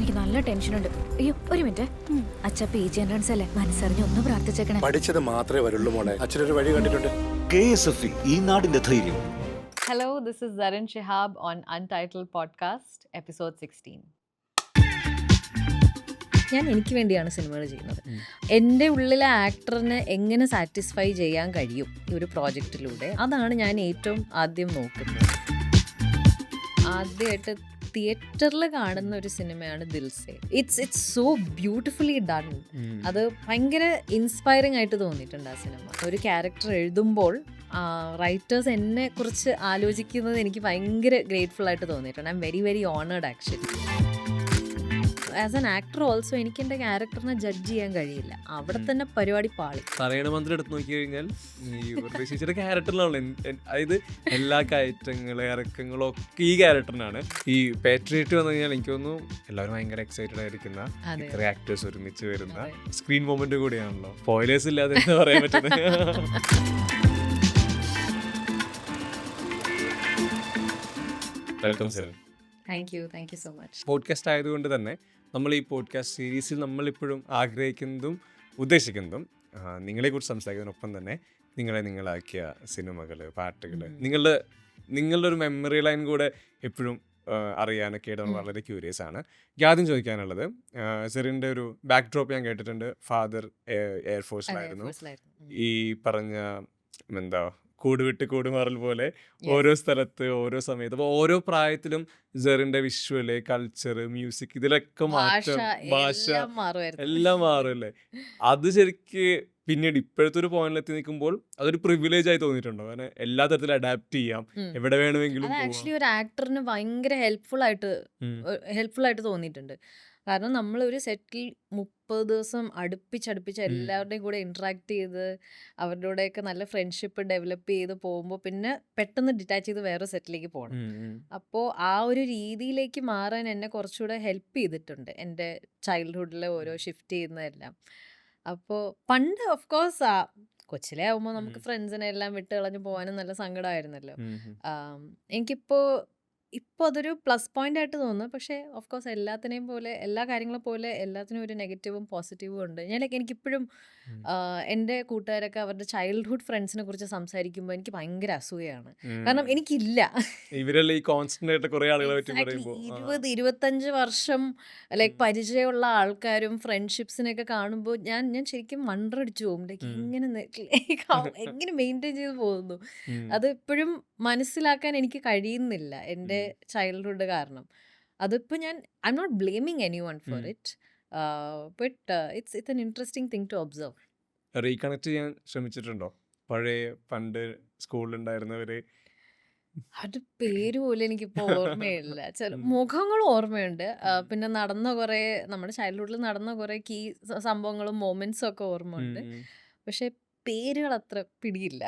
എനിക്ക് നല്ല ടെൻഷനുണ്ട്. അയ്യോ ഒരു മിനിറ്റ്. അച്ഛ PG എൻട്രൻസ് അല്ലേ, മനസ്സറിഞ്ഞ് ഒന്ന് പ്രാർത്ഥിച്ചേക്കണേ. പഠിച്ചത് മാത്രമേ വരുള്ളൂ മോളെ. അച്ഛനൊരു വഴി കണ്ടിട്ടുണ്ട്. KSFE ഈ നാടിന്റെ ധൈര്യം. Hello, this is Zarin Shihab on Untitled Podcast, episode 16. ഞാൻ എനിക്ക് വേണ്ടിയാണ് സിനിമകൾ ചെയ്യുന്നത്. എൻ്റെ ഉള്ളിലെ ആക്ടറിനെ എങ്ങനെ സാറ്റിസ്ഫൈ ചെയ്യാൻ കഴിയും ഈ ഒരു പ്രോജക്റ്റിലൂടെ, അതാണ് ഞാൻ ഏറ്റവും ആദ്യം നോക്കുന്നത്. ആദ്യമായിട്ട് തിയേറ്ററിൽ കാണുന്ന ഒരു സിനിമയാണ് Dil Se. It's so beautifully done. അത് ഭയങ്കര ഇൻസ്പയറിംഗ് ആയിട്ട് തോന്നിയിട്ടുണ്ട് ആ സിനിമ. ഒരു ക്യാരക്ടർ എഴുതുമ്പോൾ റൈറ്റേഴ്സ് എന്നെ കുറിച്ച് ആലോചിക്കുന്നത് എനിക്ക് ഭയങ്കര ഗ്രേറ്റ്ഫുൾ ആയിട്ട് തോന്നിയിട്ടുണ്ട്. I am very very honoured actually. As an actor also എനിക്ക് എൻ്റെ ക്യാരക്ടറിനെ ജഡ്ജ് ചെയ്യാൻ കഴിയില്ല. അവിടെ തന്നെ പരിപാടി പാളി. പറയണ മന്ത്രം എടുത്ത് നോക്കി കഴിഞ്ഞാൽ ഈ ചേച്ചിയുടെ ക്യാരക്ടറിലാണല്ലോ, അതായത് എല്ലാ കയറ്റങ്ങളും ഇറക്കങ്ങളും ഒക്കെ ഈ ക്യാരക്ടറിനാണ്. ഈ പാട്രിയറ്റ് വന്നു കഴിഞ്ഞാൽ എനിക്ക് തോന്നുന്നു എല്ലാവരും ഭയങ്കര എക്സൈറ്റഡ് ആയിരിക്കുന്ന ഇത്ര ആക്ടേഴ്സ് ഒരുമിച്ച് വരുന്ന സ്ക്രീൻ മൊമെന്റ് കൂടിയാണല്ലോ. സ്പോയിലേഴ്സ് ഇല്ലാതെ എന്താ പറയാൻ പറ്റുന്നത്. Welcome sir. Thank you so much. Podcast ആയതുകൊണ്ട് തന്നെ നമ്മൾ ഈ പോഡ്കാസ്റ്റ് സീരീസിൽ നമ്മളിപ്പോഴും ആഗ്രഹിക്കുന്നതും ഉദ്ദേശിക്കുന്നതും നിങ്ങളെക്കുറിച്ച് സംസാരിക്കുന്നതിനൊപ്പം തന്നെ നിങ്ങളാക്കിയ സിനിമകൾ, പാട്ടുകൾ, നിങ്ങളുടെ ഒരു മെമ്മറി ലൈൻ കൂടെ എപ്പോഴും അറിയാനൊക്കെ ആയിട്ട് വളരെ ക്യൂരിയസ് ആണ്. ആദ്യം ചോദിക്കാനുള്ളത്, സെറിൻ്റെ ഒരു ബാക്ക് ഡ്രോപ്പ് ഞാൻ കേട്ടിട്ടുണ്ട്. ഫാദർ എയർഫോഴ്സിലായിരുന്നു. ഈ പറഞ്ഞ എന്താ കൂട് വിട്ട് കൂടുമാറൽ പോലെ ഓരോ സ്ഥലത്ത് ഓരോ സമയത്ത്, അപ്പോൾ ഓരോ പ്രായത്തിലും സെറിന്റെ വിഷ്വല്, കൾച്ചർ, മ്യൂസിക്, ഇതിലൊക്കെ മാറ്റം, ഭാഷ എല്ലാം മാറുമല്ലേ. അത് ശരിക്ക് പിന്നീട് ഇപ്പോഴത്തെ ഒരു പോയിന്റിലെത്തി നിൽക്കുമ്പോൾ അതൊരു പ്രിവിലേജ് ആയി തോന്നിയിട്ടുണ്ടോ? കാരണം എല്ലാ തരത്തിലും അഡാപ്റ്റ് ചെയ്യാം, എവിടെ വേണമെങ്കിലും. ആക്ച്വലി ഒരു ആക്ടറിന് ഭയങ്കര ഹെൽപ്ഫുൾ ആയിട്ട് തോന്നിയിട്ടുണ്ട്. കാരണം നമ്മളൊരു സെറ്റിൽ 30 ദിവസം അടുപ്പിച്ച് എല്ലാവരുടെയും കൂടെ ഇൻട്രാക്ട് ചെയ്ത് അവരുടെ കൂടെയൊക്കെ നല്ല ഫ്രണ്ട്ഷിപ്പ് ഡെവലപ്പ് ചെയ്ത് പോകുമ്പോൾ പിന്നെ പെട്ടെന്ന് ഡിറ്റാച്ച് ചെയ്ത് വേറെ സെറ്റിലേക്ക് പോകണം. അപ്പോൾ ആ ഒരു രീതിയിലേക്ക് മാറാൻ എന്നെ കുറച്ചുകൂടെ ഹെൽപ്പ് ചെയ്തിട്ടുണ്ട് എൻ്റെ ചൈൽഡ്ഹുഡിലെ ഓരോ ഷിഫ്റ്റ് ചെയ്യുന്നതെല്ലാം. അപ്പോൾ പണ്ട് ഓഫ് കോഴ്സ് കൊച്ചിലെ ആകുമ്പോൾ നമുക്ക് ഫ്രണ്ട്സിനെ എല്ലാം വിട്ട് കളഞ്ഞ് പോകാനും നല്ല സങ്കടമായിരുന്നല്ലോ. ഇപ്പോൾ അതൊരു പ്ലസ് പോയിന്റ് ആയിട്ട് തോന്നുന്നു. പക്ഷേ ഓഫ് കോഴ്സ് എല്ലാത്തിനെയും പോലെ, എല്ലാ കാര്യങ്ങളും പോലെ എല്ലാത്തിനും ഒരു നെഗറ്റീവും പോസിറ്റീവും ഉണ്ട്. എനിക്കിപ്പോഴും എൻ്റെ കൂട്ടുകാരൊക്കെ അവരുടെ ചൈൽഡ്ഹുഡ് ഫ്രണ്ട്സിനെ കുറിച്ച് സംസാരിക്കുമ്പോൾ എനിക്ക് ഭയങ്കര അസൂയാണ്. കാരണം എനിക്കില്ല. ഇവരെല്ലാം ഈ കോൺസ്റ്റന്റ് ആയിട്ട് കുറേ ആളുകളെ പറ്റി പറയുമ്പോൾ 20-25 വർഷം ലൈക്ക് പരിചയമുള്ള ആൾക്കാരും ഫ്രണ്ട്ഷിപ്സിനെയൊക്കെ കാണുമ്പോൾ ഞാൻ ശരിക്കും വണ്ടറടിച്ചു പോകും. ലൈക്ക് എങ്ങനെ മെയിൻറ്റെയിൻ ചെയ്ത് പോകുന്നു, അത് ഇപ്പോഴും മനസ്സിലാക്കാൻ എനിക്ക് കഴിയുന്നില്ല എൻ്റെ ചൈൽഡ്ഹുഡ് കാരണം. അതിപ്പോൾ I am not blaming anyone for it, but it's an interesting thing to observe. Reconnect ചെയ്യാൻ ശ്രമിച്ചിട്ടുണ്ടോ പഴയ പണ്ട് സ്കൂളിലുണ്ടായിരുന്നവരെ? അത് പേര് പോലും എനിക്കിപ്പോൾ ഓർമ്മയില്ല. ചില മുഖങ്ങളും ഓർമ്മയുണ്ട്. പിന്നെ നമ്മുടെ ചൈൽഡ്ഹുഡിൽ നടന്ന കുറേ കീ സംഭവങ്ങളും മൊമെന്റ്സും ഒക്കെ ഓർമ്മയുണ്ട്. പക്ഷെ പേരുകൾ അത്ര പിടിയില്ല.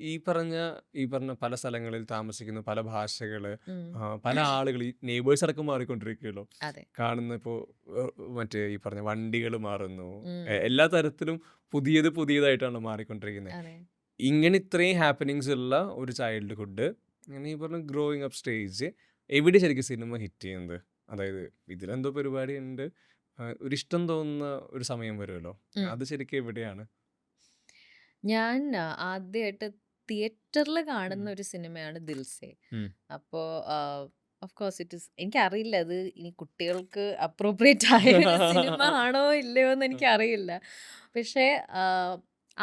ഈ പറഞ്ഞ പല സ്ഥലങ്ങളിൽ താമസിക്കുന്ന പല ഭാഷകള്, പല ആളുകൾ, ഈ നെയ്ബേഴ്സ് അടക്കം മാറിക്കൊണ്ടിരിക്കുകയല്ലോ. കാണുന്ന ഇപ്പോ മറ്റേ ഈ പറഞ്ഞ വണ്ടികൾ മാറുന്നു, എല്ലാ തരത്തിലും പുതിയതായിട്ടാണ് മാറിക്കൊണ്ടിരിക്കുന്നത്. ഇങ്ങനെ ഇത്രയും ഹാപ്പനിങ്സ് ഉള്ള ഒരു ചൈൽഡ്ഹുഡ്, ഇങ്ങനെ ഈ പറഞ്ഞ ഗ്രോയിങ് അപ്പ് സ്റ്റേജ്, എവിടെ ശരിക്കും സിനിമ ഹിറ്റ് ചെയ്യുന്നത്? അതായത് ഇതിലെന്തോ പരിപാടി ഉണ്ട്, ഒരു ഇഷ്ടം തോന്നുന്ന ഒരു സമയം വരുമല്ലോ, അത് ശരിക്കും എവിടെയാണ്? ഞാൻ ആദ്യമായിട്ട് തിയേറ്ററിൽ കാണുന്ന ഒരു സിനിമയാണ് ദിൽസേ. അപ്പോൾ ഓഫ് കോഴ്സ് എനിക്കറിയില്ല അത് ഇനി കുട്ടികൾക്ക് അപ്രോപ്രിയേറ്റ് ആയ സിനിമ ആണോ ഇല്ലയോ എന്ന് എനിക്കറിയില്ല. പക്ഷേ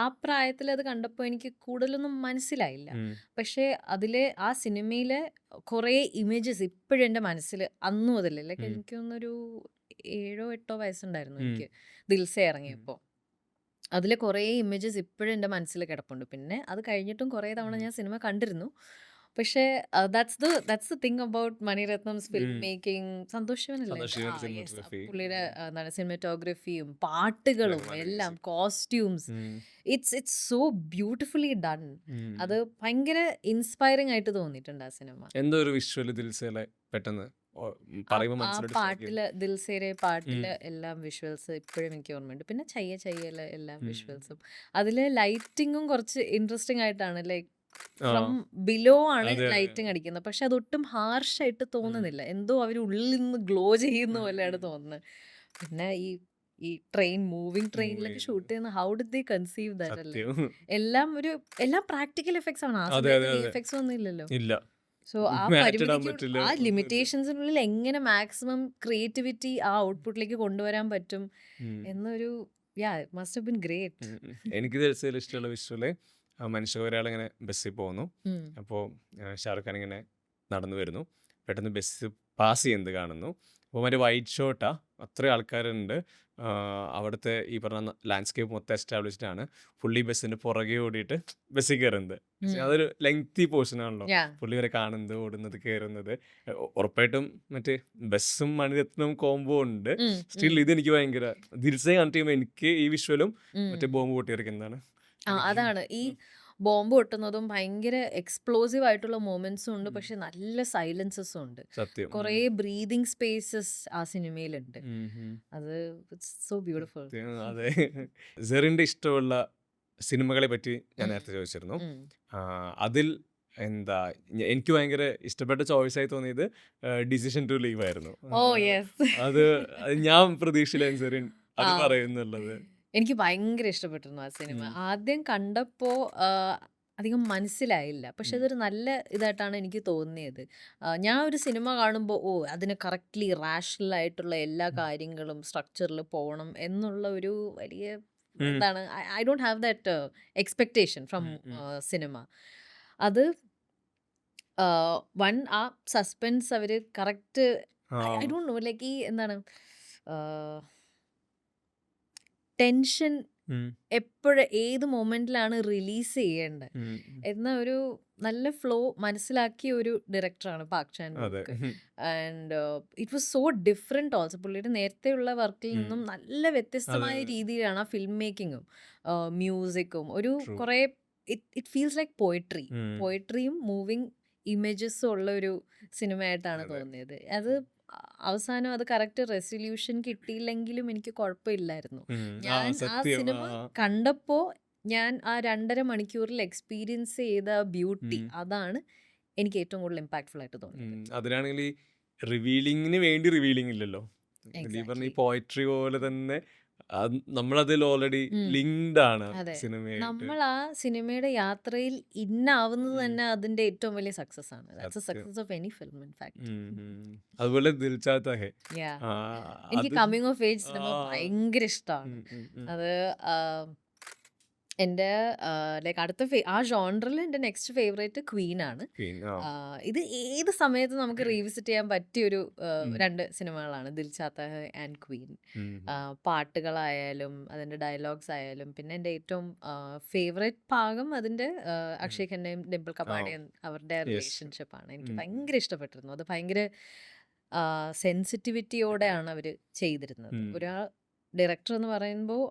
ആ പ്രായത്തിൽ അത് കണ്ടപ്പോൾ എനിക്ക് കൂടുതലൊന്നും മനസ്സിലായില്ല. പക്ഷേ ആ സിനിമയിലെ കുറേ ഇമേജസ് ഇപ്പോഴും എൻ്റെ മനസ്സിൽ അന്നു മുതലേ, ലൈക്ക് എനിക്ക് തോന്നുന്നൊരു 7-8 വയസ്സുണ്ടായിരുന്നു എനിക്ക് ദിൽസേ ഇറങ്ങിയപ്പോൾ. അതിലെ കുറേ ഇമേജസ് ഇപ്പോഴും എൻ്റെ മനസ്സിൽ കിടപ്പുണ്ട്. പിന്നെ അത് കഴിഞ്ഞിട്ടും കുറേ തവണ ഞാൻ സിനിമ കണ്ടിരുന്നു. പക്ഷേ that's the thing about Maniratnam's film making. Santosh ശിവനല്ലേ പുള്ളിയുടെ സിനിമാറ്റോഗ്രഫിയും പാട്ടുകളും എല്ലാം, costumes, it's so beautifully done. അത് ഭയങ്കര ഇൻസ്പയറിംഗ് ആയിട്ട് തോന്നിയിട്ടുണ്ട് ആ സിനിമ. എന്തോ ഒരു വിഷ്വൽ ദിൽസേലെ പെട്ടെന്ന് ദിൽസേരെ പാട്ടിലെ എല്ലാം വിഷ്വൽസ് ഇപ്പോഴും എനിക്ക് ഓർമ്മയുണ്ട്. പിന്നെ ചയ്യയിലെ എല്ലാ വിഷ്വൽസും, അതിലെ ലൈറ്റിങ്ങും കുറച്ച് ഇൻട്രസ്റ്റിംഗ് ആയിട്ടാണ്. ലൈക്ക് ഫ്രം ബിലോ ആണ് അതെ, അതെ. ലൈറ്റിംഗ് അടിക്കുന്നത്. പക്ഷെ അതൊട്ടും ഹാർഷായിട്ട് തോന്നുന്നില്ല. എന്തോ അവർ ഉള്ളിൽ നിന്ന് ഗ്ലോ ചെയ്യുന്ന പോലെയാണ് തോന്നുന്നത്. പിന്നെ ഈ മൂവിങ് ട്രെയിനിലൊക്കെ ഷൂട്ട് ചെയ്യുന്ന how did they conceive that അല്ലേ? സത്യം. എല്ലാം പ്രാക്ടിക്കൽ എഫക്ട്സ് ആണ്. ആ അതെ, സമയത്ത് അതെ, അതെ. വിഎഫ്എക്സ് ഒന്നും ഇല്ലല്ലോ. ഇല്ല. സോ ആ മാറ്റിടാൻ പരിമിതിക്ക് പറ്റില്ല. ആ ലിമിറ്റേഷൻസിനുള്ളിൽ എങ്ങനെ മാക്സിമം ക്രിയേറ്റിവിറ്റി ആ ഔട്ട്പുട്ടിലേക്ക് കൊണ്ടുവരാൻ പറ്റും ഉം. എന്നൊരു മസ്റ്റ് ഹാവ് ബീൻ ഗ്രേറ്റ്. എനിക്ക് ദിവസത്തിൽ ഇഷ്ടമുള്ള വിഷ്വല് മനുഷ്യ ഒരാളിങ്ങനെ ബസ്സിൽ പോകുന്നു. അപ്പോൾ ഷാറുഖ് ഖാൻ ഇങ്ങനെ നടന്നു വരുന്നു. പെട്ടെന്ന് ബസ് പാസ് ചെയ്യുന്നത് കാണുന്നു. അപ്പോൾ മറ്റേ വൈറ്റ് ഷോട്ടാ, അത്രയും ആൾക്കാരുണ്ട്. അവിടുത്തെ ഈ പറഞ്ഞ ലാൻഡ്സ്കേപ്പ് മൊത്തം എസ്റ്റാബ്ലിഷ്ഡ് ആണ്. പുള്ളി ബസ്സിൻ്റെ പുറകെ ഓടിയിട്ട് ബസ്സിൽ കയറുന്നത്. അതൊരു ലെങ്തി പോർഷൻ ആണല്ലോ. പുള്ളി വരെ കാണുന്നത്, ഓടുന്നത്, കയറുന്നത്. ഉറപ്പായിട്ടും മറ്റേ ബസ്സും മണിരത്നവും കോംബോ ഉണ്ട്. സ്റ്റിൽ ഇതെനിക്ക് ഭയങ്കര ദിൽസേ കണ്ടിട്ട് ചെയ്യുമ്പോൾ എനിക്ക് ഈ വിഷ്വലും മറ്റേ ബോംബ് പൊട്ടിയെറിക്കുന്നതാണ്. അതാണ് ഈ ബോംബ് പൊട്ടുന്നതും ഭയങ്കര എക്സ്പ്ലോസീവ് ആയിട്ടുള്ള മൊമെന്റ്സും ഉണ്ട്. പക്ഷെ നല്ല സൈലൻസസും ഉണ്ട്. സത്യം. കുറേ ബ്രീതിങ് സ്പേസസ് ആ സിനിമയിലുണ്ട്. അത് സോ ബ്യൂട്ടിഫുൾ. അതെ. സെറിൻ്റെ ഇഷ്ടമുള്ള സിനിമകളെ പറ്റി ഞാൻ നേരത്തെ ചോദിച്ചിരുന്നു. അതിൽ എന്താ എനിക്ക് ഭയങ്കര ഇഷ്ടപ്പെട്ട ചോയ്സ് ആയി തോന്നിയത് ഡിസിഷൻ ടു ലീവ് ആയിരുന്നു. ഓ യെസ്, അത് ഞാൻ പ്രതീക്ഷയില്ല സെറിൻ അത് പറയുന്നുള്ളത്. എനിക്ക് ഭയങ്കര ഇഷ്ടപ്പെട്ടിരുന്നു ആ സിനിമ. ആദ്യം കണ്ടപ്പോൾ അധികം മനസ്സിലായില്ല. പക്ഷെ അതൊരു നല്ല ഇതായിട്ടാണ് എനിക്ക് തോന്നിയത്. ഞാൻ ഒരു സിനിമ കാണുമ്പോൾ അതിന് കറക്റ്റ്ലി റാഷണൽ ആയിട്ടുള്ള എല്ലാ കാര്യങ്ങളും സ്ട്രക്ചറിൽ പോകണം എന്നുള്ള ഒരു വലിയ എന്താണ്, I don't have that expectation from cinema. അത് ആ സസ്പെൻസ് അവർ correct, I don't know, like ഈ എന്താണ് ടെൻഷൻ ഏത് മൊമെന്റിലാണ് റിലീസ് ചെയ്യേണ്ടത് എന്ന ഒരു നല്ല ഫ്ലോ മനസ്സിലാക്കിയ ഒരു ഡയറക്ടറാണ് Park Chan wook. And it was so different also. പുള്ളിയുടെ നേരത്തെയുള്ള വർക്കിൽ നിന്നും നല്ല വ്യത്യസ്തമായ രീതിയിലാണ് ആ ഫിലിം മേക്കിങ്ങും മ്യൂസിക്കും. ഒരു കുറെ ഇറ്റ് ഫീൽസ് ലൈക്ക് പോയട്രിയും മൂവിങ് ഇമേജസും ഉള്ള ഒരു സിനിമയായിട്ടാണ് തോന്നിയത്. അത് അവസാനം അത് കറക്റ്റ് റെസൊല്യൂഷൻ കിട്ടിയില്ലെങ്കിലും എനിക്ക് കുഴപ്പമില്ലായിരുന്നു. ഞാൻ ആ സിനിമ കണ്ടപ്പോ ഞാൻ ആ 2.5 മണിക്കൂറിൽ എക്സ്പീരിയൻസ് ചെയ്ത ബ്യൂട്ടി, അതാണ് എനിക്ക് ഏറ്റവും കൂടുതൽ ഇമ്പാക്ട്ഫുൾ ആയിട്ട് തോന്നിയത്. അതിനാണെങ്കിൽ ഈ റിവീലിങ്ങിന് വേണ്ടി റിവീലിംഗ് ഇല്ലല്ലോ. ഈ പറഞ്ഞ ഈ പോയട്രി പോലെ തന്നെ നമ്മളതിൽ ഓൾറെഡി ലിങ്ക്ഡ് ആണ് സിനിമയായിട്ട്. നമ്മൾ ആ സിനിമയുടെ യാത്രയിൽ ഇന്നാവുന്നത് തന്നെ അതിന്റെ ഏറ്റവും വലിയ സക്സസ് ആണ്. That's A success of any film in fact. അതുപോലെ ദിൽ ചാഹതാ ഹൈ, എനിക്ക് കമ്മിങ് ഓഫ് ഏജ് സിനിമ ഭയങ്കര ഇഷ്ടമാണ്. അത് എൻ്റെ ലൈക്ക് അടുത്ത ആ ജോണറിൽ എൻ്റെ നെക്സ്റ്റ് ഫേവറേറ്റ് ക്വീൻ ആണ്. ഇത് ഏത് സമയത്ത് നമുക്ക് റീവിസിറ്റ് ചെയ്യാൻ പറ്റിയൊരു 2 സിനിമകളാണ്, ദിൽ ചാഹതാ ഹൈ ആൻഡ് ക്വീൻ. പാട്ടുകളായാലും അതിൻ്റെ ഡയലോഗ്സ് ആയാലും, പിന്നെ എൻ്റെ ഏറ്റവും ഫേവറേറ്റ് ഭാഗം അതിൻ്റെ അക്ഷയ് ഖന്നയും ഡിംപിൾ കപാഡിയും അവരുടെ റിലേഷൻഷിപ്പാണ്. എനിക്ക് ഭയങ്കര ഇഷ്ടപ്പെട്ടിരുന്നു. അത് ഭയങ്കര സെൻസിറ്റിവിറ്റിയോടെയാണ് അവർ ചെയ്തിരുന്നത്. ഒരാൾ ഡയറക്ടർ എന്ന് പറയുമ്പോൾ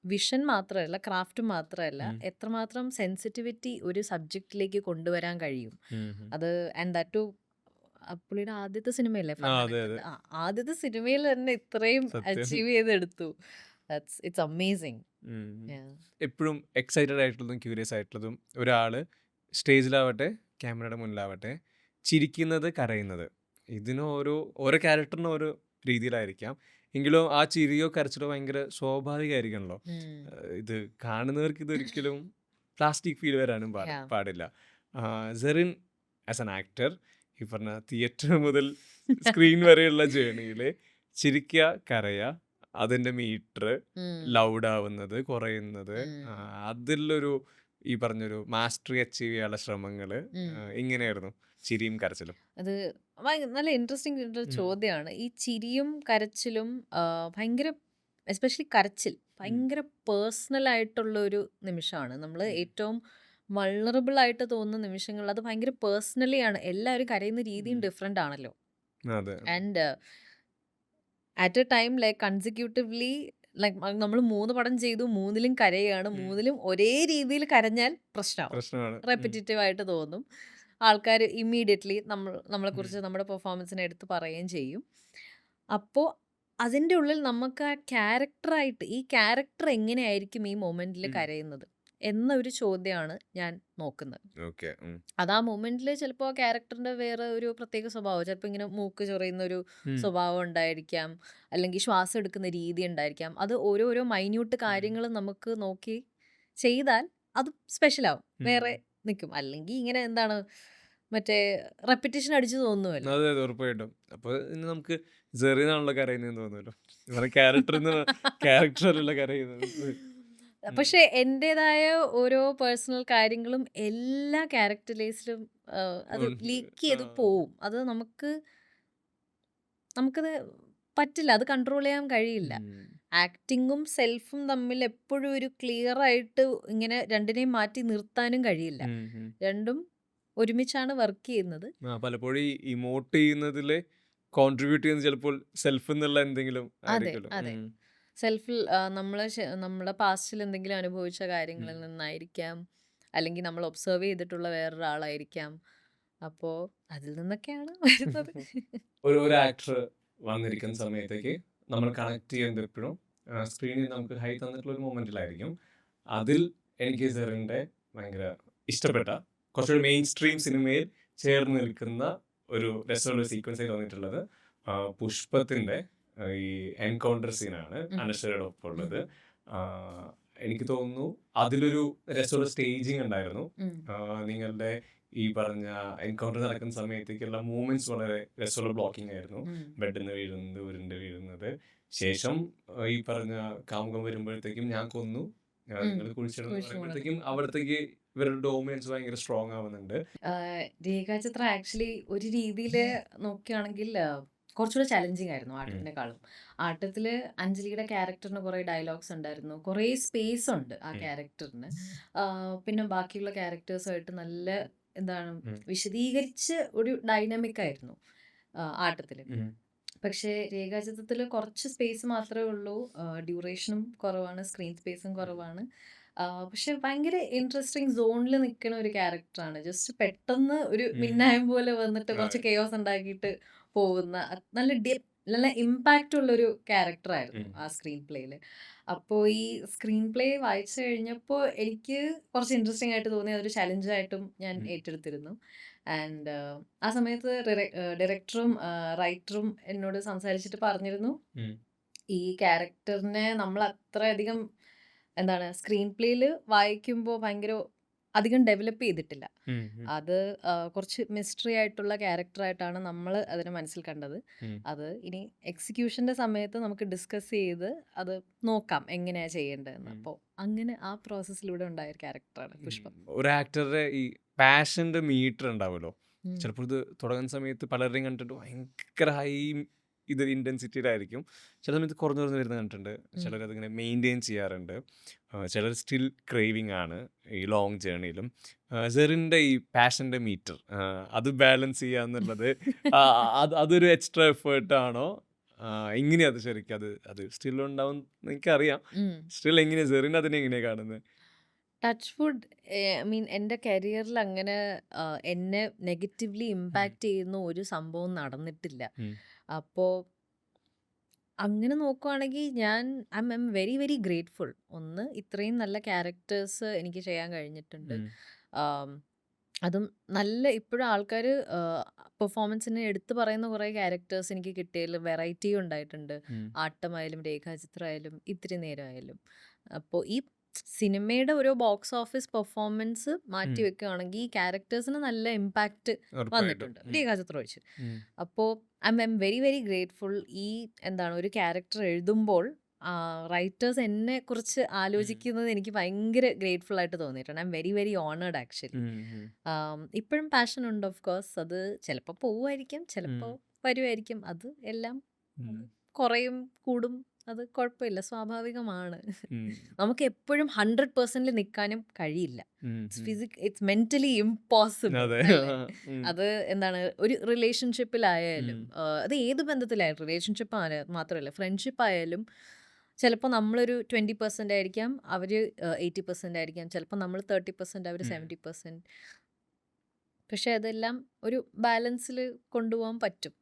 വിഷൻ മാത്രമല്ല, ക്രാഫ്റ്റ് മാത്രമല്ല, എത്രമാത്രം സെൻസിറ്റിവിറ്റി ഒരു സബ്ജക്റ്റിലേക്ക് കൊണ്ടുവരാൻ കഴിയും. അത് ആൻഡ് ദാറ്റ് ടു പുള്ളിയുടെ ആദ്യത്തെ സിനിമയല്ലേ, ആദ്യത്തെ സിനിമയിൽ തന്നെ ഇത്രയും അച്ചീവ് ചെയ്തെടുത്തു. It's amazing. എപ്പോഴും എക്സൈറ്റഡ് ആയിട്ടുള്ളതും ക്യൂരിയസ് ആയിട്ടുള്ളതും ഒരാള് സ്റ്റേജിലാവട്ടെ ക്യാമറയുടെ മുന്നിലാവട്ടെ ചിരിക്കുന്നത്, കരയുന്നത്, ഇതിന് ഓരോ ക്യാരക്ടറിനും ഓരോ രീതിയിലായിരിക്കാം. എങ്കിലും ആ ചിരിയോ കരച്ചിലോ ഭയങ്കര സ്വാഭാവികമായിരിക്കണല്ലോ. ഇത് കാണുന്നവർക്ക് ഇതൊരിക്കലും പ്ലാസ്റ്റിക് ഫീൽ വരാനും പാടില്ല. സെറിൻ ആസ് എൻ ആക്ടർ ഈ പറഞ്ഞ തിയേറ്റർ മുതൽ സ്ക്രീൻ വരെയുള്ള ജേണിയിൽ ചിരിക്കുക, കരയുക, അതിൻ്റെ മീറ്റർ ലൗഡാവുന്നത്, കുറയുന്നത്, അതിലൊരു ഈ പറഞ്ഞൊരു മാസ്റ്ററി അച്ചീവ് ചെയ്യാനുള്ള ശ്രമങ്ങൾ ഇങ്ങനെയായിരുന്നു ചിരിയും കരച്ചിലും. അത് നല്ല ഇൻട്രസ്റ്റിംഗ് ചോദ്യമാണ്. ഈ ചിരിയും കരച്ചിലും ഭയങ്കര, എസ്പെഷ്യലി കരച്ചിൽ ഭയങ്കര പേഴ്സണൽ ആയിട്ടുള്ള ഒരു നിമിഷമാണ്. നമ്മൾ ഏറ്റവും വൾണറബിൾ ആയിട്ട് തോന്നുന്ന നിമിഷങ്ങൾ അത് ഭയങ്കര പേഴ്സണലി ആണ്. എല്ലാവരും കരയുന്ന രീതിയും ഡിഫറെൻ്റ് ആണല്ലോ. And at a time like consecutively like നമ്മൾ 3 പടം ചെയ്തു, 3ലും കരയുകയാണ്. 3ലും ഒരേ രീതിയിൽ കരഞ്ഞാൽ പ്രശ്നമാണ്, റെപ്പിറ്റേറ്റീവ് ആയിട്ട് തോന്നും. ആൾക്കാർ ഇമ്മീഡിയറ്റ്ലി നമ്മളെക്കുറിച്ച് നമ്മുടെ പെർഫോമൻസിനെ എടുത്ത് പറയുകയും ചെയ്യും. അപ്പോൾ അതിൻ്റെ ഉള്ളിൽ നമുക്ക് ആ ക്യാരക്ടറായിട്ട് ഈ ക്യാരക്ടർ എങ്ങനെയായിരിക്കും ഈ മൊമെൻറ്റിൽ കരയുന്നത്, എന്നൊരു ചോദ്യമാണ് ഞാൻ നോക്കുന്നത്. ഓക്കെ. അത് ആ മൊമെന്റിൽ ചിലപ്പോൾ ആ ക്യാരക്ടറിന്റെ വേറെ ഒരു പ്രത്യേക സ്വഭാവം, ചിലപ്പോൾ ഇങ്ങനെ മൂക്ക് ചൊറിയുന്ന ഒരു സ്വഭാവം ഉണ്ടായിരിക്കാം, അല്ലെങ്കിൽ ശ്വാസം എടുക്കുന്ന രീതി ഉണ്ടായിരിക്കാം. അത് ഓരോരോ മൈന്യൂട്ട് കാര്യങ്ങൾ നമുക്ക് നോക്കി ചെയ്താൽ അത് സ്പെഷ്യലാവും, വേറെ നിൽക്കും. അല്ലെങ്കിൽ ഇങ്ങനെ എന്താണ് മറ്റേ റെപ്പിറ്റേഷൻ അടിച്ചു തോന്നുമല്ലോ. അതെ അതെ, ഉറപ്പായിട്ടും. അപ്പൊ ഇനി നമുക്ക് സെറീനാണല്ലോ കരയുന്നതെന്ന് തോന്നുമല്ലോ. നമ്മുടെ ക്യാരക്ടറിലുള്ള കരയുന്നത്. പക്ഷെ എൻ്റെതായ ഓരോ പേഴ്സണൽ കാര്യങ്ങളും എല്ലാ ക്യാരക്ടറൈസിലും അത് ലീക്ക് ചെയ്ത് പോവും. അത് നമുക്കത് പറ്റില്ല, അത് കൺട്രോൾ ചെയ്യാൻ കഴിയില്ല. ആക്ടിങ്ങും സെൽഫും തമ്മിൽ എപ്പോഴും ഒരു ക്ലിയർ ആയിട്ട് ഇങ്ങനെ രണ്ടിനെയും മാറ്റി നിർത്താനും കഴിയില്ല. രണ്ടും ഒരുമിച്ചാണ് വർക്ക് ചെയ്യുന്നത്. പലപ്പോഴും ഇമോട്ട് ചെയ്യുന്നതില് കോൺട്രിബ്യൂട്ട് ചെയ്യുന്നത് ചിലപ്പോൾ സെൽഫ് എന്നുള്ള എന്തെങ്കിലും അതെ ആയിരിക്കുമല്ലോ. അതെ, സെൽഫിൽ നമ്മളെ പാസ്റ്റിൽ എന്തെങ്കിലും അനുഭവിച്ച കാര്യങ്ങളിൽ നിന്നായിരിക്കാം, അല്ലെങ്കിൽ നമ്മൾ ഒബ്സർവ് ചെയ്തിട്ടുള്ള വേറൊരാളായിരിക്കാം. അപ്പോൾ അതിൽ നിന്നൊക്കെയാണ് വരുന്നത്. ഒരു ആക്ടർ വന്നിരിക്കുന്ന സമയത്തേക്ക് നമ്മൾ കണക്ട് ചെയ്യുന്നത് എപ്പോഴും സ്ക്രീനിൽ നമുക്ക് ഹൈ തന്നിട്ടുള്ള ഒരു മൊമെന്റിലായിരിക്കും. അതിൽ എനിക്ക് സെറിന്റെ ഭയങ്കര ഇഷ്ടപ്പെട്ട കുറച്ചൊരു മെയിൻ സ്ട്രീം സിനിമയിൽ ചേർന്ന് നിൽക്കുന്ന ഒരു രസമുള്ള സീക്വൻസായി തോന്നിയിട്ടുള്ളത് പുഷ്പത്തിന്റെ ഈ എൻകൗണ്ടർ സീനാണ് അനശ്വരയുടെ ഒപ്പം ഉള്ളത്. എനിക്ക് തോന്നുന്നു അതിലൊരു രസമുള്ള സ്റ്റേജിങ് ഉണ്ടായിരുന്നു. നിങ്ങളുടെ ഈ പറഞ്ഞ എൻകൗണ്ടർ നടക്കുന്ന സമയത്തേക്കുള്ള മൂവ്മെന്റ്സ് വളരെ രസമുള്ള ബ്ലോക്കിംഗ് ആയിരുന്നു. ബെഡിൽ നിന്ന് വീഴുന്നത്, ഉരുണ്ട് വീഴുന്നത്, ശേഷം ഈ പറഞ്ഞ കാമുകം വരുമ്പോഴത്തേക്കും ഞാൻ കൊന്നു, നിങ്ങൾ കുഴിച്ചിടുന്ന പറയുമ്പോഴത്തേക്കും അവിടത്തേക്ക് ഇവരുടെ ഡോമിനൻസ് ഭയങ്കര സ്ട്രോങ് ആവുന്നുണ്ട്. രേഖാചിത്രം ആക്ച്വലി ഒരു രീതിയിൽ നോക്കുകയാണെങ്കിൽ കുറച്ചുകൂടെ ചലഞ്ചിങ് ആയിരുന്നു ആട്ടത്തിനെക്കാളും. ആട്ടത്തില് അഞ്ജലിയുടെ ക്യാരക്ടറിന് കുറേ ഡയലോഗ്സ് ഉണ്ടായിരുന്നു, കുറേ സ്പേസ് ഉണ്ട് ആ ക്യാരക്ടറിന്. പിന്നെ ബാക്കിയുള്ള ക്യാരക്ടേഴ്സുമായിട്ട് നല്ല എന്താണ് വിശദീകരിച്ച് ഒരു ഡൈനാമിക് ആയിരുന്നു ആട്ടത്തില്. പക്ഷേ രേഖാചിത്രത്തിൽ കുറച്ച് സ്പേസ് മാത്രമേ ഉള്ളൂ, ഡ്യൂറേഷനും കുറവാണ്, സ്ക്രീൻ സ്പേസും കുറവാണ്. പക്ഷെ ഭയങ്കര ഇൻട്രസ്റ്റിംഗ് സോണിൽ നിൽക്കുന്ന ഒരു ക്യാരക്ടറാണ്. ജസ്റ്റ് പെട്ടെന്ന് ഒരു മിന്നായം പോലെ വന്നിട്ട് കുറച്ച് കെയോസ് ഉണ്ടാക്കിയിട്ട് പോകുന്ന നല്ല ഇമ്പാക്റ്റ് ഉള്ളൊരു ക്യാരക്ടറായിരുന്നു ആ സ്ക്രീൻ പ്ലേയിൽ. അപ്പോൾ ഈ സ്ക്രീൻ പ്ലേ വായിച്ചു കഴിഞ്ഞപ്പോൾ എനിക്ക് കുറച്ച് ഇൻട്രസ്റ്റിംഗ് ആയിട്ട് തോന്നി, അതൊരു ചലഞ്ചായിട്ടും ഞാൻ ഏറ്റെടുത്തിരുന്നു. ആൻഡ് ആ സമയത്ത് ഡയറക്ടറും റൈറ്ററും എന്നോട് സംസാരിച്ചിട്ട് പറഞ്ഞിരുന്നു, ഈ ക്യാരക്ടറിനെ നമ്മൾ അത്രയധികം എന്താണ് സ്ക്രീൻ പ്ലേയിൽ വായിക്കുമ്പോൾ ഭയങ്കര അധികം ഡെവലപ്പ് ചെയ്തിട്ടില്ല. അത് കുറച്ച് മിസ്റ്ററി ആയിട്ടുള്ള ക്യാരക്ടറായിട്ടാണ് നമ്മൾ അതിനെ മനസ്സിൽ കണ്ടത്. അത് ഇനി എക്സിക്യൂഷന്റെ സമയത്ത് നമുക്ക് ഡിസ്കസ് ചെയ്ത് അത് നോക്കാം എങ്ങനെയാ ചെയ്യേണ്ടതെന്ന്. അപ്പോൾ അങ്ങനെ ആ പ്രോസസ്സിലൂടെ ഉണ്ടായ ഒരു ക്യാരക്ടറാണ് പുഷ്പം. ഒരു ആക്ടറുടെ ഈ പാഷന്റെ മീറ്റർ ഉണ്ടാവുമല്ലോ. ചിലപ്പോൾ ഇത് തുടങ്ങുന്ന സമയത്ത് പലരുടെയും കണ്ടിട്ട് ഭയങ്കര ഹൈ ഇൻറ്റൻസിറ്റിയിലായിരിക്കും, ചില സമയത്ത് കുറഞ്ഞു വരുന്ന കണ്ടിട്ടുണ്ട്. ചിലരതിങ്ങനെ മെയിൻറ്റെയിൻ ചെയ്യാറുണ്ട്, ചിലർ സ്റ്റിൽ ക്രേവിങ് ആണ് ഈ ലോങ് ജേർണിയിലും. സെറിൻ്റെ ഈ പാഷൻ്റെ മീറ്റർ അത് ബാലൻസ് ചെയ്യുക എന്നുള്ളത് അതൊരു എക്സ്ട്രാ എഫേർട്ടാണോ? എങ്ങനെയാ അത് ശരിക്കും അത് സ്റ്റിൽ ഉണ്ടാവും എനിക്കറിയാം. സ്റ്റിൽ എങ്ങനെയാ സെറിൻ അതിനെ എങ്ങനെയാണ് കാണുന്നത്? ടച്ച് വുഡ്, മീൻ എൻ്റെ കരിയറിൽ അങ്ങനെ എന്നെ നെഗറ്റീവ്ലി ഇമ്പാക്റ്റ് ചെയ്യുന്ന ഒരു സംഭവം നടന്നിട്ടില്ല. അപ്പോൾ അങ്ങനെ നോക്കുവാണെങ്കിൽ ഞാൻ I am very very grateful. ഒന്ന്, ഇത്രയും നല്ല ക്യാരക്ടേഴ്സ് എനിക്ക് ചെയ്യാൻ കഴിഞ്ഞിട്ടുണ്ട്. അതും നല്ല ഇപ്പോഴും ആൾക്കാർ പെർഫോമൻസിനെ എടുത്തു പറയുന്ന കുറേ ക്യാരക്ടേഴ്സ് എനിക്ക് കിട്ടിയതിൽ വെറൈറ്റിയും ഉണ്ടായിട്ടുണ്ട്. ആട്ടമായാലും രേഖാചിത്രമായാലും ഇത്തിരി നേരമായാലും. അപ്പോൾ ഈ സിനിമയുടെ ഒരു ബോക്സ് ഓഫീസ് പെർഫോമൻസ് മാറ്റി വെക്കുകയാണെങ്കിൽ ഈ ക്യാരക്ടേഴ്സിന് നല്ല ഇമ്പാക്റ്റ് വന്നിട്ടുണ്ട് രേഖാചിത്രം ഒഴിച്ച്. അപ്പോൾ I am very very grateful. ഈ എന്താണ് ഒരു ക്യാരക്ടർ എഴുതുമ്പോൾ റൈറ്റേഴ്സ് എന്നെ കുറിച്ച് ആലോചിക്കുന്നത് എനിക്ക് ഭയങ്കര ഗ്രേറ്റ്ഫുൾ ആയിട്ട് തോന്നിയിട്ടുണ്ട്. I am very very honoured actually. ഇപ്പോഴും പാഷൻ ഉണ്ട് ഓഫ് കോഴ്സ്. അത് ചിലപ്പോൾ പോവുമായിരിക്കും, ചിലപ്പോൾ വരുമായിരിക്കും. അത് എല്ലാം കുറയും കൂടും, അത് കുഴപ്പമില്ല, സ്വാഭാവികമാണ്. നമുക്ക് എപ്പോഴും 100% നിൽക്കാനും കഴിയില്ല. It's mentally impossible. അത് എന്താണ് ഒരു റിലേഷൻഷിപ്പിലായാലും, അത് ഏത് ബന്ധത്തിലായാലും, റിലേഷൻഷിപ്പ് മാത്രമല്ല ഫ്രണ്ട്ഷിപ്പ് ആയാലും, ചിലപ്പോൾ നമ്മളൊരു 20% ആയിരിക്കാം, അവർ 80% ആയിരിക്കാം, ചിലപ്പോൾ നമ്മൾ 30%, അവർ 70%. പക്ഷെ അതെല്ലാം ഒരു ബാലൻസിൽ കൊണ്ടുപോകാൻ പറ്റും.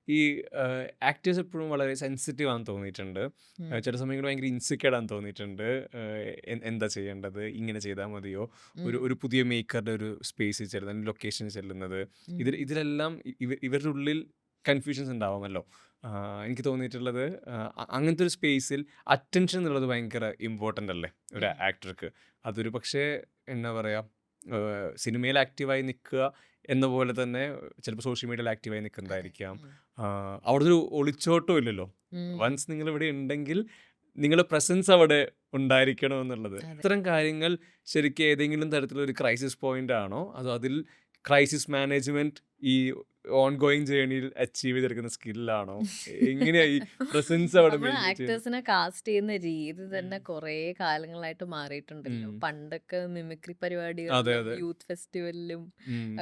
ഈ ആക്ടേഴ്സ് എപ്പോഴും വളരെ സെൻസിറ്റീവ് ആണെന്ന് തോന്നിയിട്ടുണ്ട്. ചില സമയങ്ങളിൽ ഭയങ്കര ഇൻസെക്യൂർഡ് ആണെന്ന് തോന്നിയിട്ടുണ്ട്. എന്താ ചെയ്യേണ്ടത്, ഇങ്ങനെ ചെയ്താൽ മതിയോ, ഒരു പുതിയ മേക്കറുടെ ഒരു സ്പേസിൽ ചെല്ലുന്നത്, ലൊക്കേഷനിൽ ചെല്ലുന്നത്, ഇതിലെല്ലാം ഇവരുടെ ഉള്ളിൽ കൺഫ്യൂഷൻസ് ഉണ്ടാവാമല്ലോ. എനിക്ക് തോന്നിയിട്ടുള്ളത് അങ്ങനത്തെ ഒരു സ്പേസിൽ അറ്റൻഷൻ എന്നുള്ളത് ഭയങ്കര ഇമ്പോർട്ടൻ്റ് അല്ലേ ഒരു ആക്ടർക്ക്. അതൊരു പക്ഷേ എന്താ പറയുക, സിനിമയിൽ ആക്റ്റീവായി നിൽക്കുക എന്ന പോലെ തന്നെ ചിലപ്പോൾ സോഷ്യൽ മീഡിയയിൽ ആക്റ്റീവായി നിൽക്കുന്നതായിരിക്കാം. അവിടെ ഒരു ഒളിച്ചോട്ടം ഇല്ലല്ലോ. വൺസ് നിങ്ങൾ ഇവിടെ ഉണ്ടെങ്കിൽ നിങ്ങളുടെ പ്രസൻസ് അവിടെ ഉണ്ടായിരിക്കണം എന്നുള്ളത്. ഇത്തരം കാര്യങ്ങൾ ശരിക്കും ഏതെങ്കിലും തരത്തിലൊരു ക്രൈസിസ് പോയിന്റ് ആണോ, അതോ അതിൽ ക്രൈസിസ് മാനേജ്മെന്റ് ഈ ഓൺ ഗോയിങ് ജേണിയിൽ അച്ചീവ് ചെയ്തെടുക്കുന്ന സ്കില്ലാണോ? എങ്ങനെയാ ഈ പ്രസൻസ് അവിടെ നമ്മൾ ആക്ടേഴ്സിനെ കാസ്റ്റ് ചെയ്യുന്ന രീതി തന്നെ കുറേ കാലങ്ങളായിട്ട് മാറിയിട്ടുണ്ടല്ലോ. പണ്ടൊക്കെ മിമിക്രി പരിപാടികളിലും യൂത്ത് ഫെസ്റ്റിവലിലും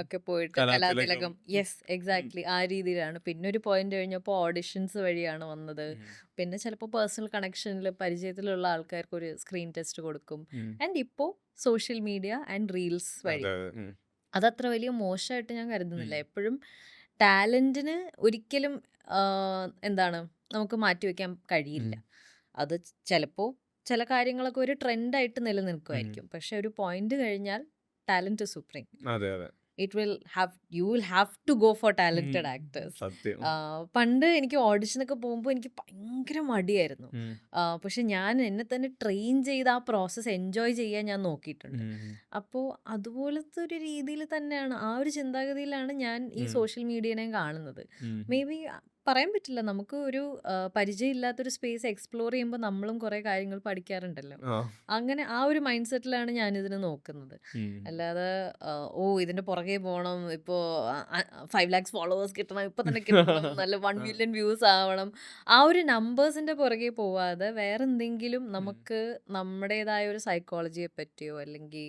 ഒക്കെ പോയിട്ട് കലാതിലകം, യെസ് എക്സാക്ട്ലി ആ രീതിയിലാണ്. പിന്നെ ഒരു പോയിന്റ് കഴിഞ്ഞപ്പോൾ ഓഡിഷൻസ് വഴിയാണ് വന്നത്. പിന്നെ ചിലപ്പോൾ പേഴ്സണൽ കണക്ഷനിൽ പരിചയത്തിലുള്ള ആൾക്കാർക്ക് ഒരു സ്ക്രീൻ ടെസ്റ്റ് കൊടുക്കും. ആൻഡ് ഇപ്പോൾ സോഷ്യൽ മീഡിയ ആൻഡ് റീൽസ് വഴി. അതത്ര വലിയ മോശമായിട്ട് ഞാൻ കരുതുന്നില്ല. എപ്പോഴും ടാലൻറ്റിന് ഒരിക്കലും എന്താണ് നമുക്ക് മാറ്റിവെക്കാൻ കഴിയില്ല. അത് ചിലപ്പോൾ ചില കാര്യങ്ങളൊക്കെ ഒരു ട്രെൻഡായിട്ട് നിലനിൽക്കുമായിരിക്കും. പക്ഷെ ഒരു പോയിന്റ് കഴിഞ്ഞാൽ talent supreme. You will have to go for talented actors. പണ്ട് എനിക്ക് ഓഡിഷനൊക്കെ പോകുമ്പോൾ എനിക്ക് ഭയങ്കര മടിയായിരുന്നു. പക്ഷെ ഞാൻ എന്നെ തന്നെ ട്രെയിൻ ചെയ്ത് ആ പ്രോസസ്സ് എൻജോയ് ചെയ്യാൻ ഞാൻ നോക്കിയിട്ടുണ്ട്. അപ്പോൾ അതുപോലത്തെ ഒരു രീതിയിൽ തന്നെയാണ്, ആ ഒരു ചിന്താഗതിയിലാണ് ഞാൻ ഈ സോഷ്യൽ മീഡിയനെയും കാണുന്നത്. മേ ബി പറയാൻ പറ്റില്ല, നമുക്ക് ഒരു പരിചയമില്ലാത്തൊരു സ്പേസ് എക്സ്പ്ലോർ ചെയ്യുമ്പോൾ നമ്മളും കുറേ കാര്യങ്ങൾ പഠിക്കാറുണ്ടല്ലോ. അങ്ങനെ ആ ഒരു മൈൻഡ് സെറ്റിലാണ് ഞാനിതിന് നോക്കുന്നത്. അല്ലാതെ ഇതിന്റെ പുറകെ പോകണം, ഇപ്പോൾ 5 lakhs ഫോളോവേഴ്സ് കിട്ടണം, ഇപ്പൊ തന്നെ കിട്ടണം, നല്ല 1 million വ്യൂസ് ആവണം, ആ ഒരു നമ്പേഴ്സിന്റെ പുറകെ പോവാതെ വേറെ എന്തെങ്കിലും നമുക്ക് നമ്മുടേതായ ഒരു സൈക്കോളജിയെ പറ്റിയോ അല്ലെങ്കിൽ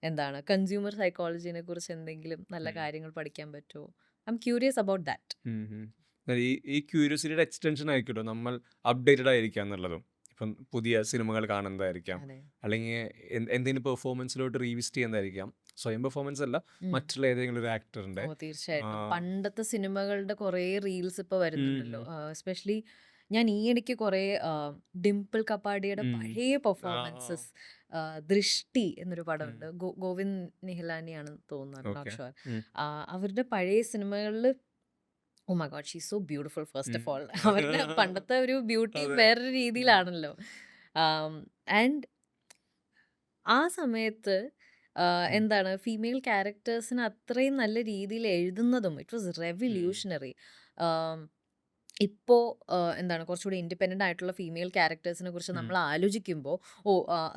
എന്താണ് കൺസ്യൂമർ സൈക്കോളജിനെ കുറിച്ച് എന്തെങ്കിലും നല്ല കാര്യങ്ങൾ പഠിക്കാൻ പറ്റുമോ? I M curious about that. ഈ ക്യൂരിയോസിറ്റിയുടെ എക്സ്റ്റൻഷൻ ആയിരിക്കുമല്ലോ നമ്മൾ അപ്ഡേറ്റഡ് ആയിരിക്കുക എന്നുള്ളതും. ഇപ്പം പുതിയ സിനിമകൾ കാണുന്നതായിരിക്കാം, അല്ലെങ്കിൽ എന്തെങ്കിലും പെർഫോമൻസിലോട്ട് റീവിസിറ്റ് ചെയ്യുന്നതായിരിക്കാം. സ്വയം പെർഫോമൻസ് അല്ല, മറ്റുള്ള ഏതെങ്കിലും ഒരു ആക്ടറിന്റെ. തീർച്ചയായിട്ടും പണ്ടത്തെ സിനിമകളുടെ കുറേ റീൽസ് ഇപ്പൊ വരുന്നുണ്ടല്ലോ. എസ്പെഷ്യലി ഞാൻ ഈ ഇടയ്ക്ക് കുറേ ഡിംപിൾ കപ്പാഡിയുടെ പഴയ പെർഫോമൻസസ്, ദൃഷ്ടി എന്നൊരു പടമുണ്ട്, ഗോവിന്ദ് നിഹലാനിയാണ് തോന്നുന്നത്, നോട്ട് ഷുവർ. അവരുടെ പഴയ സിനിമകളിൽ oh my god, she so beautiful first of all. അവരുടെ പണ്ടത്തെ ഒരു ബ്യൂട്ടി വേറൊരു രീതിയിലാണല്ലോ. ആൻഡ് ആ സമയത്ത് എന്താണ് ഫീമെയിൽ ക്യാരക്ടേഴ്സിന് അത്രയും നല്ല രീതിയിൽ എഴുതുന്നതും ഇറ്റ് വാസ് റെവല്യൂഷണറി. ഇപ്പോൾ എന്താണ് കുറച്ചുകൂടി ഇൻഡിപെൻഡൻ്റ് ആയിട്ടുള്ള ഫീമെയിൽ ക്യാരക്ടേഴ്സിനെ കുറിച്ച് നമ്മൾ ആലോചിക്കുമ്പോൾ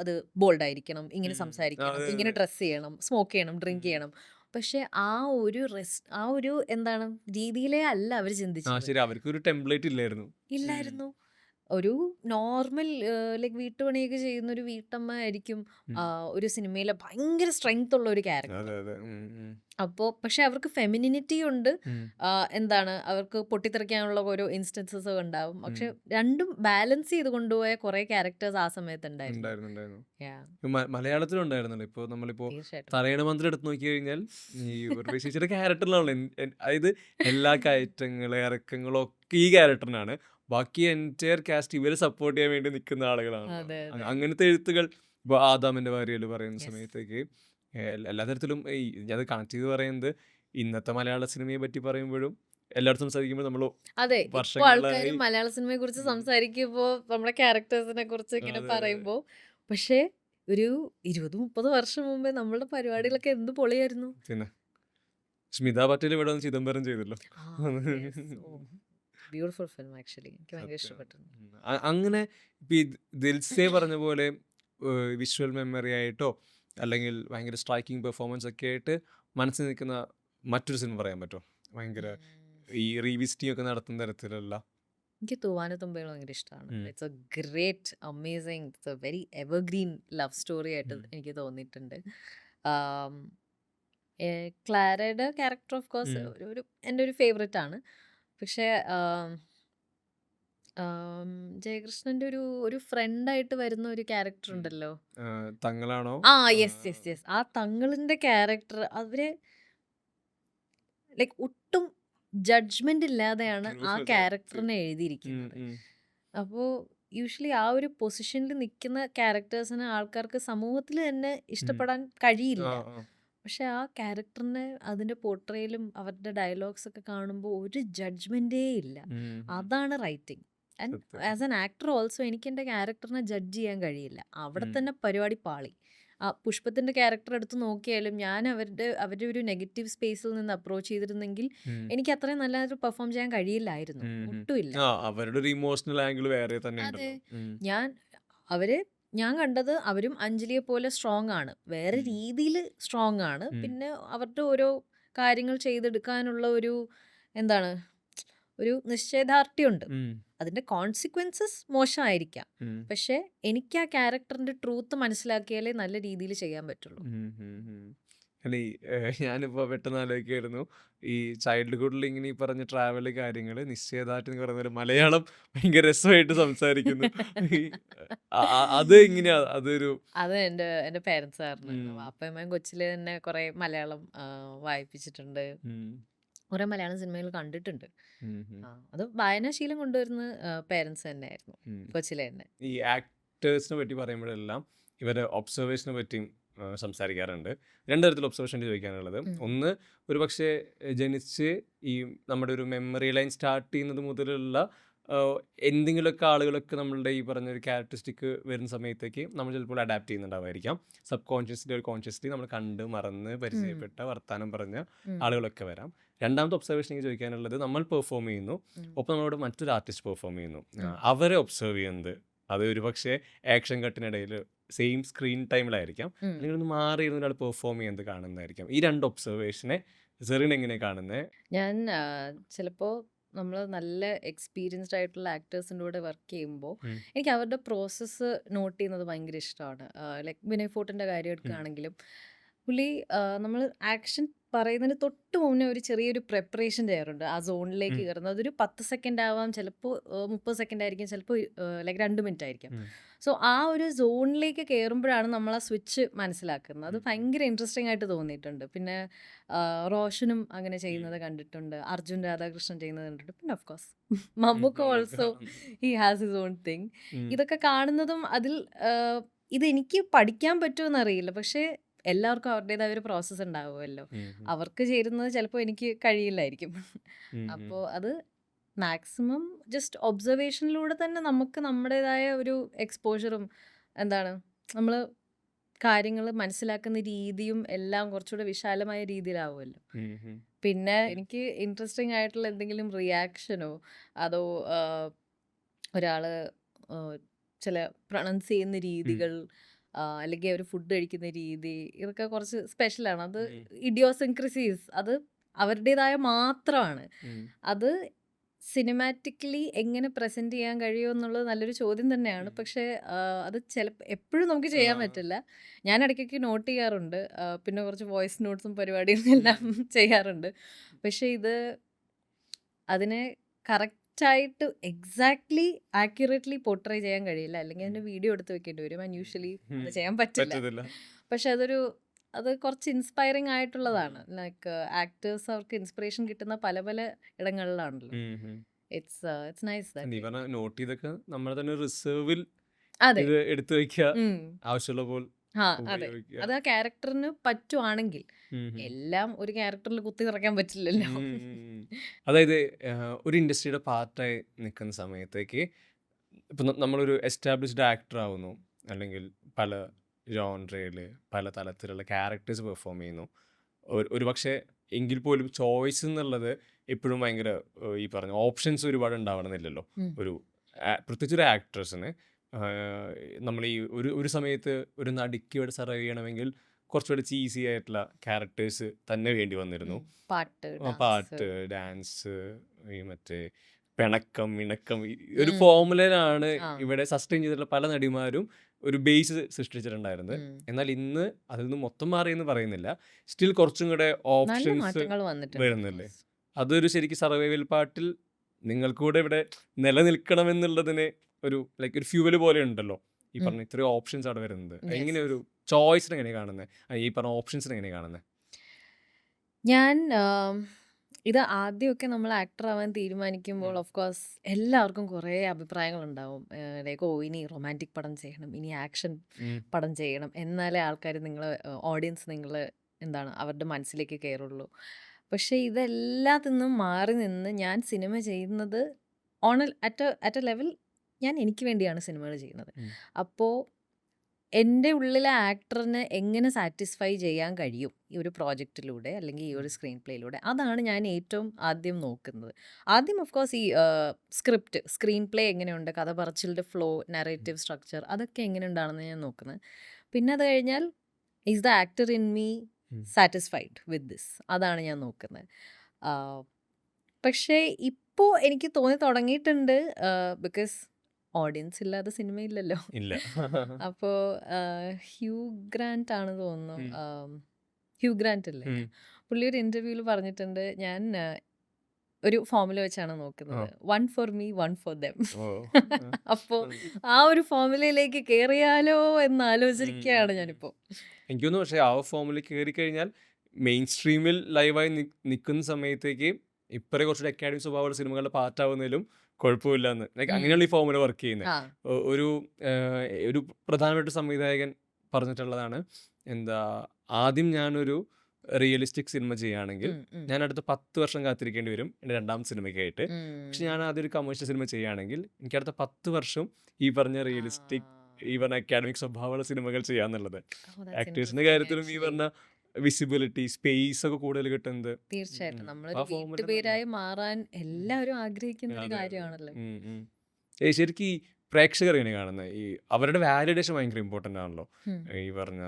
അത് ബോൾഡ് ആയിരിക്കണം, ഇങ്ങനെ സംസാരിക്കണം, ഇങ്ങനെ ഡ്രസ്സ് ചെയ്യണം, സ്മോക്ക് ചെയ്യണം, ഡ്രിങ്ക് ചെയ്യണം. പക്ഷെ ആ ഒരു എന്താണ് രീതിയിലേ അല്ല അവർ ചിന്തിച്ചത്. അവർക്കൊരു ടെംപ്ലേറ്റ് ഇല്ലായിരുന്നു. ഒരു നോർമൽ ലൈക്ക് വീട്ടുപണിയൊക്കെ ചെയ്യുന്ന ഒരു വീട്ടമ്മ ആയിരിക്കും ഒരു സിനിമയിലെ ഭയങ്കര സ്ട്രെങ്ത് ഉള്ള ഒരു ക്യാരക്ടർ. അപ്പോൾ പക്ഷെ അവർക്ക് ഫെമിനിനിറ്റി ഉണ്ട്, എന്താണ് അവർക്ക് പൊട്ടിത്തെറിക്കാനുള്ള ഓരോ ഇൻസ്റ്റൻസസ് ഉണ്ടാവും. പക്ഷെ രണ്ടും ബാലൻസ് ചെയ്ത് കൊണ്ടുപോയ കുറെ ക്യാരക്ടേഴ്സ് ആ സമയത്ത് ഉണ്ടായിരുന്നു. മലയാളത്തിലും ഉണ്ടായിരുന്നല്ലോ. ഇപ്പോൾ നമ്മളിപ്പോ തറയണ മന്ത്രി എടുത്ത് നോക്കി കഴിഞ്ഞാൽ ഈ ചേച്ചിയുടെ ക്യാരക്ടറിലാണല്ലോ, അതായത് എല്ലാ കയറ്റങ്ങളും ഇറക്കങ്ങളും ഒക്കെ ഈ ക്യാരക്ടറിനാണ്. ബാക്കി എൻറ്റയർ കാസ്റ്റ് ഇവരെ സപ്പോർട്ട് ചെയ്യാൻ വേണ്ടി നിൽക്കുന്ന ആളുകളാണ്. അങ്ങനത്തെ എഴുത്തുകൾ ഇപ്പോൾ ആദാമിന്റെ ഭാര്യയിൽ പറയുന്ന സമയത്തേക്ക് എല്ലാ തരത്തിലും അത് കണക്ട് ചെയ്ത് പറയുന്നത് ഇന്നത്തെ മലയാള സിനിമയെ പറ്റി പറയുമ്പോഴും എല്ലാവരും സംസാരിക്കുമ്പോൾ നമ്മൾ ആൾക്കാർ മലയാള സിനിമയെ കുറിച്ച് സംസാരിക്കുമ്പോൾ നമ്മുടെ ക്യാരക്ടേഴ്സിനെ കുറിച്ച് ഇങ്ങനെ പറയുമ്പോൾ, പക്ഷേ ഒരു 20-30 വർഷം മുമ്പേ നമ്മളുടെ പരിപാടികളൊക്കെ എന്ത് പൊളിയായിരുന്നു. പിന്നെ സ്മിത പട്ടേൽ ഇവിടെ വന്ന് ചിദംബരം ചെയ്തല്ലോ. ബ്യൂട്ടിഫുൾ ഫിലിം ആക്ച്വലി, എനിക്ക് ഭയങ്കര ഇഷ്ടപ്പെട്ടു. അങ്ങനെ ദിൽസേ പറഞ്ഞ പോലെ വിഷ്വൽ മെമ്മറി ആയിട്ടോ അല്ലെങ്കിൽ ഭയങ്കര സ്ട്രൈക്കിംഗ് പെർഫോമൻസ് ഒക്കെ ആയിട്ട് മനസ്സിൽ നിൽക്കുന്ന മറ്റൊരു സിനിമ പറയാൻ പറ്റുമോ? ഭയങ്കര ഈ റീവിസിറ്റിംഗ് ഒക്കെ നടത്തുന്ന തരത്തിലുള്ള. എനിക്ക് തൂവാനത്തുമ്പകൾ ഭയങ്കര ഇഷ്ടമാണ്. It's A great amazing, it's A very evergreen love story ആയിട്ട് എനിക്ക് തോന്നിയിട്ടുണ്ട്. ക്ലാരയുടെ ക്യാരക്ടർ ഓഫ് കോഴ്സ് എൻ്റെ ഒരു ഫേവറേറ്റ് ആണ്. പക്ഷേ ജയകൃഷ്ണന്റെ ഒരു ഫ്രണ്ടായിട്ട് വരുന്ന ഒരു ക്യാരക്ടർ ഉണ്ടല്ലോ, തങ്ങളാണോ? യെസ്. ആ തങ്ങളിന്റെ ക്യാരക്ടർ അവരെ ലൈക്ക് ഒട്ടും ജഡ്ജ്മെന്റ് ഇല്ലാതെയാണ് ആ Correct. ക്യാരക്ടറിനെ എഴുതിയിരിക്കുന്നത്. അപ്പോൾ യൂഷ്വലി ആ ഒരു പൊസിഷനിൽ നിൽക്കുന്ന ക്യാരക്ടേഴ്സിന് ആൾക്കാർക്ക് സമൂഹത്തിൽ തന്നെ ഇഷ്ടപ്പെടാൻ കഴിയില്ല. പക്ഷെ ആ ക്യാരക്ടറിനെ അതിന്റെ പോർട്രേയിലും അവരുടെ ഡയലോഗ്സ് ഒക്കെ കാണുമ്പോൾ ഒരു ജഡ്ജ്മെന്റേ ഇല്ല. അതാണ് റൈറ്റിംഗ്. ആൻഡ് സത്യം. ആസ് ആൻ ആക്ടർ ഓൾസോ എനിക്ക് എൻ്റെ ക്യാരക്ടറിനെ ജഡ്ജ് ചെയ്യാൻ കഴിയില്ല. അവിടെ ഉം. തന്നെ പരിപാടി പാളി. ആ പുഷ്പത്തിന്റെ ക്യാരക്ടർ എടുത്ത് നോക്കിയാലും ഞാൻ അവരുടെ ഒരു നെഗറ്റീവ് സ്പേസിൽ നിന്ന് അപ്രോച്ച് ചെയ്തിരുന്നെങ്കിൽ ഉം. എനിക്ക് അത്രയും നല്ലതായിട്ട് പെർഫോം ചെയ്യാൻ കഴിയില്ലായിരുന്നു. ഉം. ഒട്ടുമില്ല. അവരുടെ ഒരു ഇമോഷണൽ ആംഗിൾ വേറെ തന്നെ അതെ. ഉണ്ടല്ലോ. ഞാൻ കണ്ടത് അവരും അഞ്ജലിയെ പോലെ സ്ട്രോങ് ആണ്. വേറെ രീതിയിൽ സ്ട്രോങ് ആണ്. പിന്നെ അവരുടെ ഓരോ കാര്യങ്ങൾ ചെയ്തെടുക്കാനുള്ള എന്താണ് ഒരു നിശ്ചയദാർഢ്യമുണ്ട്. അതിന്റെ കോൺസിക്വൻസസ് മോശമായിരിക്കാം. പക്ഷെ എനിക്ക് ആ ക്യാരക്ടറിന്റെ ട്രൂത്ത് മനസ്സിലാക്കിയാലേ നല്ല രീതിയിൽ ചെയ്യാൻ പറ്റുള്ളൂ. അല്ല ഞാനിപ്പോ പെട്ടെന്ന് ആലോചിക്കായിരുന്നു ഈ ചൈൽഡ്ഹുഡിൽ ഇങ്ങനെ ഈ പറഞ്ഞ ട്രാവൽ കാര്യങ്ങള് നിശ്ചയദാർഢ്യം എന്ന് പറയുന്ന മലയാളം ഭയങ്കര രസമായിട്ട് സംസാരിക്കുന്നു. അത് എങ്ങനെയാ അതൊരു അത് എൻ്റെ പേരൻസ് ആയിരുന്നു. വാപ്പയമ്മയും കൊച്ചിലെ തന്നെ കുറെ മലയാളം വായിപ്പിച്ചിട്ടുണ്ട്. കുറെ മലയാളം സിനിമകൾ കണ്ടിട്ടുണ്ട്. അത് വായനാശീലം കൊണ്ടുവരുന്ന പേരൻസ് തന്നെയായിരുന്നു കൊച്ചിലെ തന്നെ. ഈ ആക്ടേഴ്സിനെ പറ്റി പറയുമ്പോഴെല്ലാം ഇവരെ ഒബ്സർവേഷനെ പറ്റിയും സംസാരിക്കാറുണ്ട്. രണ്ട് തരത്തിൽ ഒബ്സർവേഷൻ ചോദിക്കാനുള്ളത്. ഒന്ന്, ഒരു പക്ഷേ ജനിച്ച് ഈ നമ്മുടെ ഒരു മെമ്മറി ലൈൻ സ്റ്റാർട്ട് ചെയ്യുന്നത് മുതലുള്ള എന്തെങ്കിലുമൊക്കെ ആളുകളൊക്കെ നമ്മളുടെ ഈ പറഞ്ഞൊരു ക്യാരക്ടറിസ്റ്റിക് വരുന്ന സമയത്തേക്ക് നമ്മൾ ചിലപ്പോൾ അഡാപ്റ്റ് ചെയ്യുന്നുണ്ടാവായിരിക്കാം. സബ് കോൺഷ്യസ്ലി ഒരു കോൺഷ്യസ്ലി നമ്മൾ കണ്ട് മറന്ന് പരിചയപ്പെട്ട വർത്താനം പറഞ്ഞ ആളുകളൊക്കെ വരാം. രണ്ടാമത്തെ ഒബ്സർവേഷൻ എനിക്ക് ചോദിക്കാനുള്ളത്, നമ്മൾ പെർഫോം ചെയ്യുന്നു, ഒപ്പം നമ്മളോട് മറ്റൊരു ആർട്ടിസ്റ്റ് പെർഫോം ചെയ്യുന്നു. അവരെ ഒബ്സർവ് ചെയ്യുന്നത് അത് ഒരു പക്ഷേ ആക്ഷൻ കട്ടിനിടയിൽ സെയിം സ്ക്രീൻ ടൈമിലായിരിക്കാം, അല്ലെങ്കിൽ ഒന്ന് മാറി ഇരുന്ന ഒരാൾ പെർഫോം ചെയ്യുന്നത് കാണുന്നതായിരിക്കാം. ഈ രണ്ട് ഒബ്സർവേഷനെ സെറിൻ എങ്ങനെയാണ് കാണുന്നത്? ഞാൻ ചിലപ്പോൾ നമ്മൾ നല്ല എക്സ്പീരിയൻസ്ഡ് ആയിട്ടുള്ള ആക്ടേഴ്സിൻ്റെ കൂടെ വർക്ക് ചെയ്യുമ്പോൾ എനിക്ക് അവരുടെ പ്രോസസ്സ് നോട്ട് ചെയ്യുന്നത് ഭയങ്കര ഇഷ്ടമാണ്. ലൈക്ക് വിനയ് ഫോർട്ടിൻ്റെ കാര്യം എടുക്കുകയാണെങ്കിലും പുള്ളി നമ്മൾ ആക്ഷൻ പറയുന്നതിന് തൊട്ട് മുന്നേ ഒരു ചെറിയൊരു പ്രിപ്പറേഷൻ ചെയ്യാറുണ്ട് ആ സോണിലേക്ക് കയറുന്നത്. അതൊരു 10 സെക്കൻഡ് ആവാം, ചിലപ്പോൾ 30 സെക്കൻഡ് ആയിരിക്കും, ചിലപ്പോൾ ലൈക്ക് 2 മിനിറ്റ് ആയിരിക്കും. സോ ആ ഒരു സോണിലേക്ക് കയറുമ്പോഴാണ് നമ്മൾ ആ സ്വിച്ച് മനസ്സിലാക്കുന്നത്. അത് ഭയങ്കര ഇൻട്രസ്റ്റിംഗ് ആയിട്ട് തോന്നിയിട്ടുണ്ട്. പിന്നെ റോഷനും അങ്ങനെ ചെയ്യുന്നത് കണ്ടിട്ടുണ്ട്, അർജുൻ രാധാകൃഷ്ണൻ ചെയ്യുന്നത് കണ്ടിട്ടുണ്ട്. പിന്നെ of course Mammukka also he has his own thing. ഇതൊക്കെ കാണുന്നതും അതിൽ ഇതെനിക്ക് പഠിക്കാൻ പറ്റുമെന്ന് അറിയില്ല, പക്ഷേ എല്ലാവർക്കും അവരുടേതായ ഒരു പ്രോസസ്സ് ഉണ്ടാവുമല്ലോ. അവർക്ക് ചേരുന്നത് ചിലപ്പോൾ എനിക്ക് കഴിയില്ലായിരിക്കും. അപ്പോൾ അത് മാക്സിമം ജസ്റ്റ് ഒബ്സർവേഷനിലൂടെ തന്നെ നമുക്ക് നമ്മുടേതായ ഒരു എക്സ്പോഷറും നമ്മൾ കാര്യങ്ങൾ മനസ്സിലാക്കുന്ന രീതിയും എല്ലാം കുറച്ചുകൂടെ വിശാലമായ രീതിയിലാവുമല്ലോ. പിന്നെ എനിക്ക് ഇൻട്രസ്റ്റിംഗ് ആയിട്ടുള്ള എന്തെങ്കിലും റിയാക്ഷനോ അതോ ഒരാൾ ചില പ്രൊണൗൺസ് ചെയ്യുന്ന രീതികൾ അല്ലെങ്കിൽ അവർ ഫുഡ് കഴിക്കുന്ന രീതി, ഇതൊക്കെ കുറച്ച് സ്പെഷ്യലാണ്. അത് ഇഡിയോസിൻക്രസീസ്, അത് അവരുടേതായ മാത്രമാണ്. അത് സിനിമാറ്റിക്കലി എങ്ങനെ പ്രസന്റ് ചെയ്യാൻ കഴിയുമോ എന്നുള്ളത് നല്ലൊരു ചോദ്യം തന്നെയാണ്. പക്ഷേ അത് എപ്പോഴും നമുക്ക് ചെയ്യാൻ പറ്റില്ല. ഞാൻ ഇടയ്ക്കൊക്കെ നോട്ട് ചെയ്യാറുണ്ട്, പിന്നെ കുറച്ച് വോയിസ് നോട്ട്സും പരിപാടികളും എല്ലാം ചെയ്യാറുണ്ട്. പക്ഷേ അതിനെ കറക്റ്റായിട്ട് എക്സാക്ട്ലി ആക്യുറേറ്റ്ലി പോർട്രേ ചെയ്യാൻ കഴിയില്ല. അല്ലെങ്കിൽ അതിൻ്റെ വീഡിയോ എടുത്ത് വെക്കേണ്ടി വരും. ആൻഡ് യൂഷ്വലി അത് ചെയ്യാൻ പറ്റില്ല. പക്ഷെ അത് കുറച്ച് ഇൻസ്പയറിംഗ് ആയിട്ടുള്ളതാണ്. ലൈക്ക് ആക്ടേഴ്സ് അവർക്ക് ഇൻസ്പിറേഷൻ കിട്ടുന്ന പല പല ഇടങ്ങളിലാണല്ലോ. It's nice. നോട്ട് ചെയ്തൊക്കെ നമ്മൾ തന്നെ റിസർവിൽ അതെ, എടുത്തു വെക്കുക, ആവശ്യമുള്ള പോലെ അതെ. അത് ആ ക്യാരക്ടറിന് പറ്റുവാണെങ്കിൽ. എല്ലാം ഒരു ക്യാരക്ടറിൽ കുത്തി നിറയ്ക്കാൻ പറ്റില്ലല്ലോ. അതായത് ഒരു ഇൻഡസ്ട്രിയുടെ പാർട്ടായി നിൽക്കുന്ന സമയത്തേക്ക് ഇപ്പം നമ്മളൊരു എസ്റ്റാബ്ലിഷ്ഡ് ആക്ടർ ആവുന്നു, അല്ലെങ്കിൽ പല ജോൺറയിൽ പല തലത്തിലുള്ള ക്യാരക്ടേഴ്സ് പെർഫോം ചെയ്യുന്നു. ഒരു പക്ഷേ എങ്കിൽ പോലും ചോയ്സ് എന്നുള്ളത് എപ്പോഴും ഭയങ്കര ഈ പറഞ്ഞ ഓപ്ഷൻസ് ഒരുപാട് ഉണ്ടാവണമെന്നില്ലല്ലോ. പ്രത്യേകിച്ച് ഒരു ആക്ട്രസിന് നമ്മൾ ഈ ഒരു സമയത്ത് ഒരു നടിക്ക് ഇവിടെ സർവൈവ് ചെയ്യണമെങ്കിൽ കുറച്ചുകൂടെ ചീസി ആയിട്ടുള്ള ക്യാരക്ടേഴ്സ് തന്നെ വേണ്ടി വന്നിരുന്നു. പാട്ട്, ഡാൻസ്, ഈ മറ്റേ പിണക്കം, ഇണക്കം, ഒരു ഫോർമുലയിലാണ് ഇവിടെ സസ്റ്റെയിൻ ചെയ്തിട്ടുള്ള പല നടിമാരും ഒരു ബേസ് സൃഷ്ടിച്ചിട്ടുണ്ടായിരുന്നത്. എന്നാൽ ഇന്ന് അതിൽ നിന്ന് മൊത്തം മാറിയെന്ന് പറയുന്നില്ല, സ്റ്റിൽ കുറച്ചും കൂടെ ഓപ്ഷൻസ് വരുന്നില്ലേ. അതൊരു ശരിക്കും സർവൈവൽ പാട്ടിൽ നിങ്ങൾക്കൂടെ ഇവിടെ നിലനിൽക്കണമെന്നുള്ളതിന് ഒരു ലൈക്ക് ഒരു ഫ്യൂവൽ പോലെ ഉണ്ടല്ലോ. ഈ പറഞ്ഞ ഇത്രയും ഓപ്ഷൻസ് അവിടെ വരുന്നത്, എങ്ങനെ ഒരു ചോയ്സിനെ എങ്ങനെ കാണുന്നത്, ഈ പറഞ്ഞ ഓപ്ഷൻസിനെ എങ്ങനെ കാണുന്നത്? ഞാൻ ഇത് ആദ്യമൊക്കെ നമ്മൾ ആക്ടർ ആവാൻ തീരുമാനിക്കുമ്പോൾ ഓഫ് കോഴ്സ് എല്ലാവർക്കും കുറേ അഭിപ്രായങ്ങളുണ്ടാവും. ലൈക്ക് ഇനി റൊമാൻറ്റിക് പടം ചെയ്യണം, ഇനി ആക്ഷൻ പടം ചെയ്യണം, എന്നാലേ ആൾക്കാർ നിങ്ങളെ ഓഡിയൻസ് നിങ്ങളെ എന്താണ് അവരുടെ മനസ്സിലേക്ക് കയറുള്ളൂ. പക്ഷേ ഇതെല്ലാത്തിൽ നിന്നും മാറി നിന്ന് ഞാൻ സിനിമ ചെയ്യുന്നത് അറ്റ് എ ലെവൽ ഞാൻ എനിക്ക് വേണ്ടിയാണ് സിനിമകൾ ചെയ്യുന്നത്. അപ്പോൾ എൻ്റെ ഉള്ളിലെ ആക്ടറിന് എങ്ങനെ സാറ്റിസ്ഫൈ ചെയ്യാൻ കഴിയും ഈ ഒരു പ്രോജക്റ്റിലൂടെ അല്ലെങ്കിൽ ഈ ഒരു സ്ക്രീൻ പ്ലേയിലൂടെ, അതാണ് ഞാൻ ഏറ്റവും ആദ്യം നോക്കുന്നത്. ആദ്യം ഓഫ് കോഴ്സ് ഈ സ്ക്രീൻ പ്ലേ എങ്ങനെയുണ്ട്, കഥ പറച്ചിലിൻ്റെ ഫ്ലോ, നറേറ്റീവ് സ്ട്രക്ചർ, അതൊക്കെ എങ്ങനെയുണ്ടാണെന്ന് ഞാൻ നോക്കുന്നത്. പിന്നെ അത് കഴിഞ്ഞാൽ is the actor in me satisfied with this, അതാണ് ഞാൻ നോക്കുന്നത്. പക്ഷേ ഇപ്പോൾ എനിക്ക് തോന്നി തുടങ്ങിയിട്ടുണ്ട്, ബിക്കോസ് ഓഡിയൻസ് ഇല്ലാതെ സിനിമയില്ലല്ലോ. ഇല്ല. അപ്പോൾ ഹ്യൂ ഗ്രാന്റ് ആണ് തോന്നുന്നു, ഹ്യൂ ഗ്രാന്റ് അല്ലേ, പുള്ളി ഒരു ഇൻ്റർവ്യൂവിൽ പറഞ്ഞിട്ടുണ്ട്, ഞാൻ ഒരു ഫോമുല വെച്ചാണ് നോക്കുന്നത്, 1 ഫോർ മീ 1 ഫോർ ദം. അപ്പോൾ ആ ഒരു ഫോമുലയിലേക്ക് കയറിയാലോ എന്ന് ആലോചിക്കുകയാണ് ഞാനിപ്പോൾ. എനിക്ക് തോന്നുന്നു പക്ഷേ ആ ഫോമിൽ കയറി കഴിഞ്ഞാൽ മെയിൻ സ്ട്രീമിൽ ലൈവായി നിൽക്കുന്ന സമയത്തേക്ക് ഇപ്പറേ കുറച്ചുകൂടി അക്കാഡമിക് സ്വഭാവമുള്ള സിനിമകളുടെ പാർട്ടാവുന്നതിലും കുഴപ്പമില്ല എന്ന്, ലൈക്ക് അങ്ങനെയുള്ള ഈ ഫോമിൽ വർക്ക് ചെയ്യുന്നത്. ഒരു പ്രധാനപ്പെട്ട സംവിധായകൻ പറഞ്ഞിട്ടുള്ളതാണ്, എന്താ, ആദ്യം ഞാനൊരു റിയലിസ്റ്റിക് സിനിമ ചെയ്യുകയാണെങ്കിൽ ഞാൻ അടുത്ത 10 വർഷം കാത്തിരിക്കേണ്ടി വരും എൻ്റെ രണ്ടാമത്തെ സിനിമയ്ക്കായിട്ട്. പക്ഷെ ഞാൻ ആദ്യം ഒരു കമേഴ്ഷ്യൽ സിനിമ ചെയ്യുകയാണെങ്കിൽ എനിക്ക് അടുത്ത 10 വർഷം ഈ പറഞ്ഞ റിയലിസ്റ്റിക്, ഈ പറഞ്ഞ അക്കാഡമിക് സ്വഭാവമുള്ള സിനിമകൾ ചെയ്യാന്നുള്ളത്. ആക്ടേഴ്സിന്റെ കാര്യത്തിലും ഈ പറഞ്ഞ വിസിബിലിറ്റി, സ്പേസ് ഒക്കെ കൂടുതൽ കിട്ടുന്നത്. തീർച്ചയായിട്ടും നമ്മളൊരു വീട്ടുപേരായി മാറാൻ എല്ലാവരും ആഗ്രഹിക്കുന്ന ഒരു കാര്യമാണല്ലോ. ശരിക്കും ഈ പ്രേക്ഷകർ എങ്ങനെ കാണുന്നത്, ഈ അവരുടെ വാലിഡേഷൻ ഭയങ്കര ഇമ്പോർട്ടൻ്റ് ആണല്ലോ. ഈ പറഞ്ഞ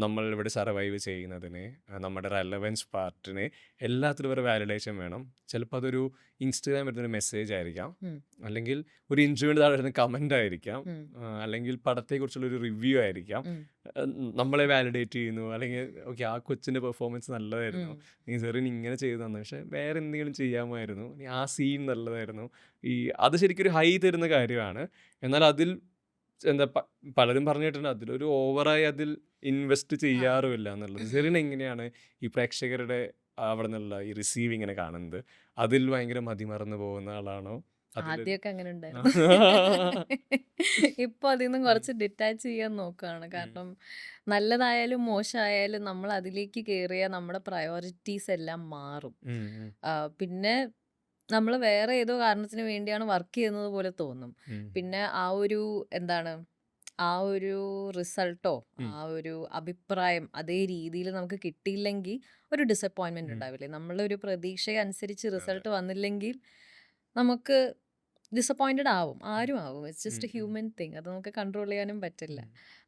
നമ്മൾ ഇവിടെ സർവൈവ് ചെയ്യുന്നതിന്, നമ്മുടെ റെലവൻസ് പാർട്ടിന് എല്ലാത്തിലും ഒരു വാലിഡേഷൻ വേണം. ചിലപ്പോൾ അതൊരു ഇൻസ്റ്റാഗ്രാം വരുന്നൊരു മെസ്സേജ് ആയിരിക്കാം, അല്ലെങ്കിൽ ഒരു ഇൻ്റർവ്യൂവിൻ്റെ താഴെ വരുന്ന കമൻ്റ് ആയിരിക്കാം, അല്ലെങ്കിൽ പടത്തെക്കുറിച്ചുള്ളൊരു റിവ്യൂ ആയിരിക്കാം. നമ്മളെ വാലിഡേറ്റ് ചെയ്യുന്നു, അല്ലെങ്കിൽ ഓക്കെ ആ കൊച്ചിൻ്റെ പെർഫോമൻസ് നല്ലതായിരുന്നു, നീ സെറിൻ ഇങ്ങനെ ചെയ്തു തന്നു, പക്ഷേ വേറെ എന്തെങ്കിലും ചെയ്യാമായിരുന്നു, നീ ആ സീൻ നല്ലതായിരുന്നു. അത് ശരിക്കും ഒരു ഹൈ തരുന്ന കാര്യമാണ്. എന്നാൽ അതിൽ എന്താ പലരും പറഞ്ഞിട്ടുണ്ട് അതിലൊരു ഓവറായി അതിൽ ഇൻവെസ്റ്റ് ചെയ്യാറുമില്ല എന്നുള്ളത്. സെറിൻ എങ്ങനെയാണ് ഈ പ്രേക്ഷകരുടെ അവിടെ നിന്നുള്ള ഈ റിസീവിങ്ങിനെ കാണുന്നത്? അതിൽ ഭയങ്കര മതിമറന്നു പോകുന്ന ആളാണോ? ആദ്യമൊക്കെ അങ്ങനെ ഉണ്ടായിരുന്നു. ഇപ്പൊ അതിൽ നിന്നും കുറച്ച് ഡിറ്റാച്ച് ചെയ്യാൻ നോക്കുകയാണ്. കാരണം നല്ലതായാലും മോശമായാലും നമ്മൾ അതിലേക്ക് കയറിയാൽ നമ്മുടെ പ്രയോറിറ്റീസ് എല്ലാം മാറും. പിന്നെ നമ്മൾ വേറെ ഏതോ കാരണത്തിന് വേണ്ടിയാണ് വർക്ക് ചെയ്യുന്നത് പോലെ തോന്നും. പിന്നെ ആ ഒരു എന്താണ്, ആ ഒരു റിസൾട്ടോ ആ ഒരു അഭിപ്രായം അതേ രീതിയിൽ നമുക്ക് കിട്ടിയില്ലെങ്കിൽ ഒരു ഡിസപ്പോയിൻമെന്റ് ഉണ്ടാവില്ലേ. നമ്മളൊരു പ്രതീക്ഷ അനുസരിച്ച് റിസൾട്ട് വന്നില്ലെങ്കിൽ നമുക്ക് ഡിസപ്പോയിൻറ്റഡ് ആവും, ആരും ആവും. ഇറ്റ്സ് ജസ്റ്റ് ഹ്യൂമൻ തിങ്, അത് നമുക്ക് കൺട്രോൾ ചെയ്യാനും പറ്റില്ല.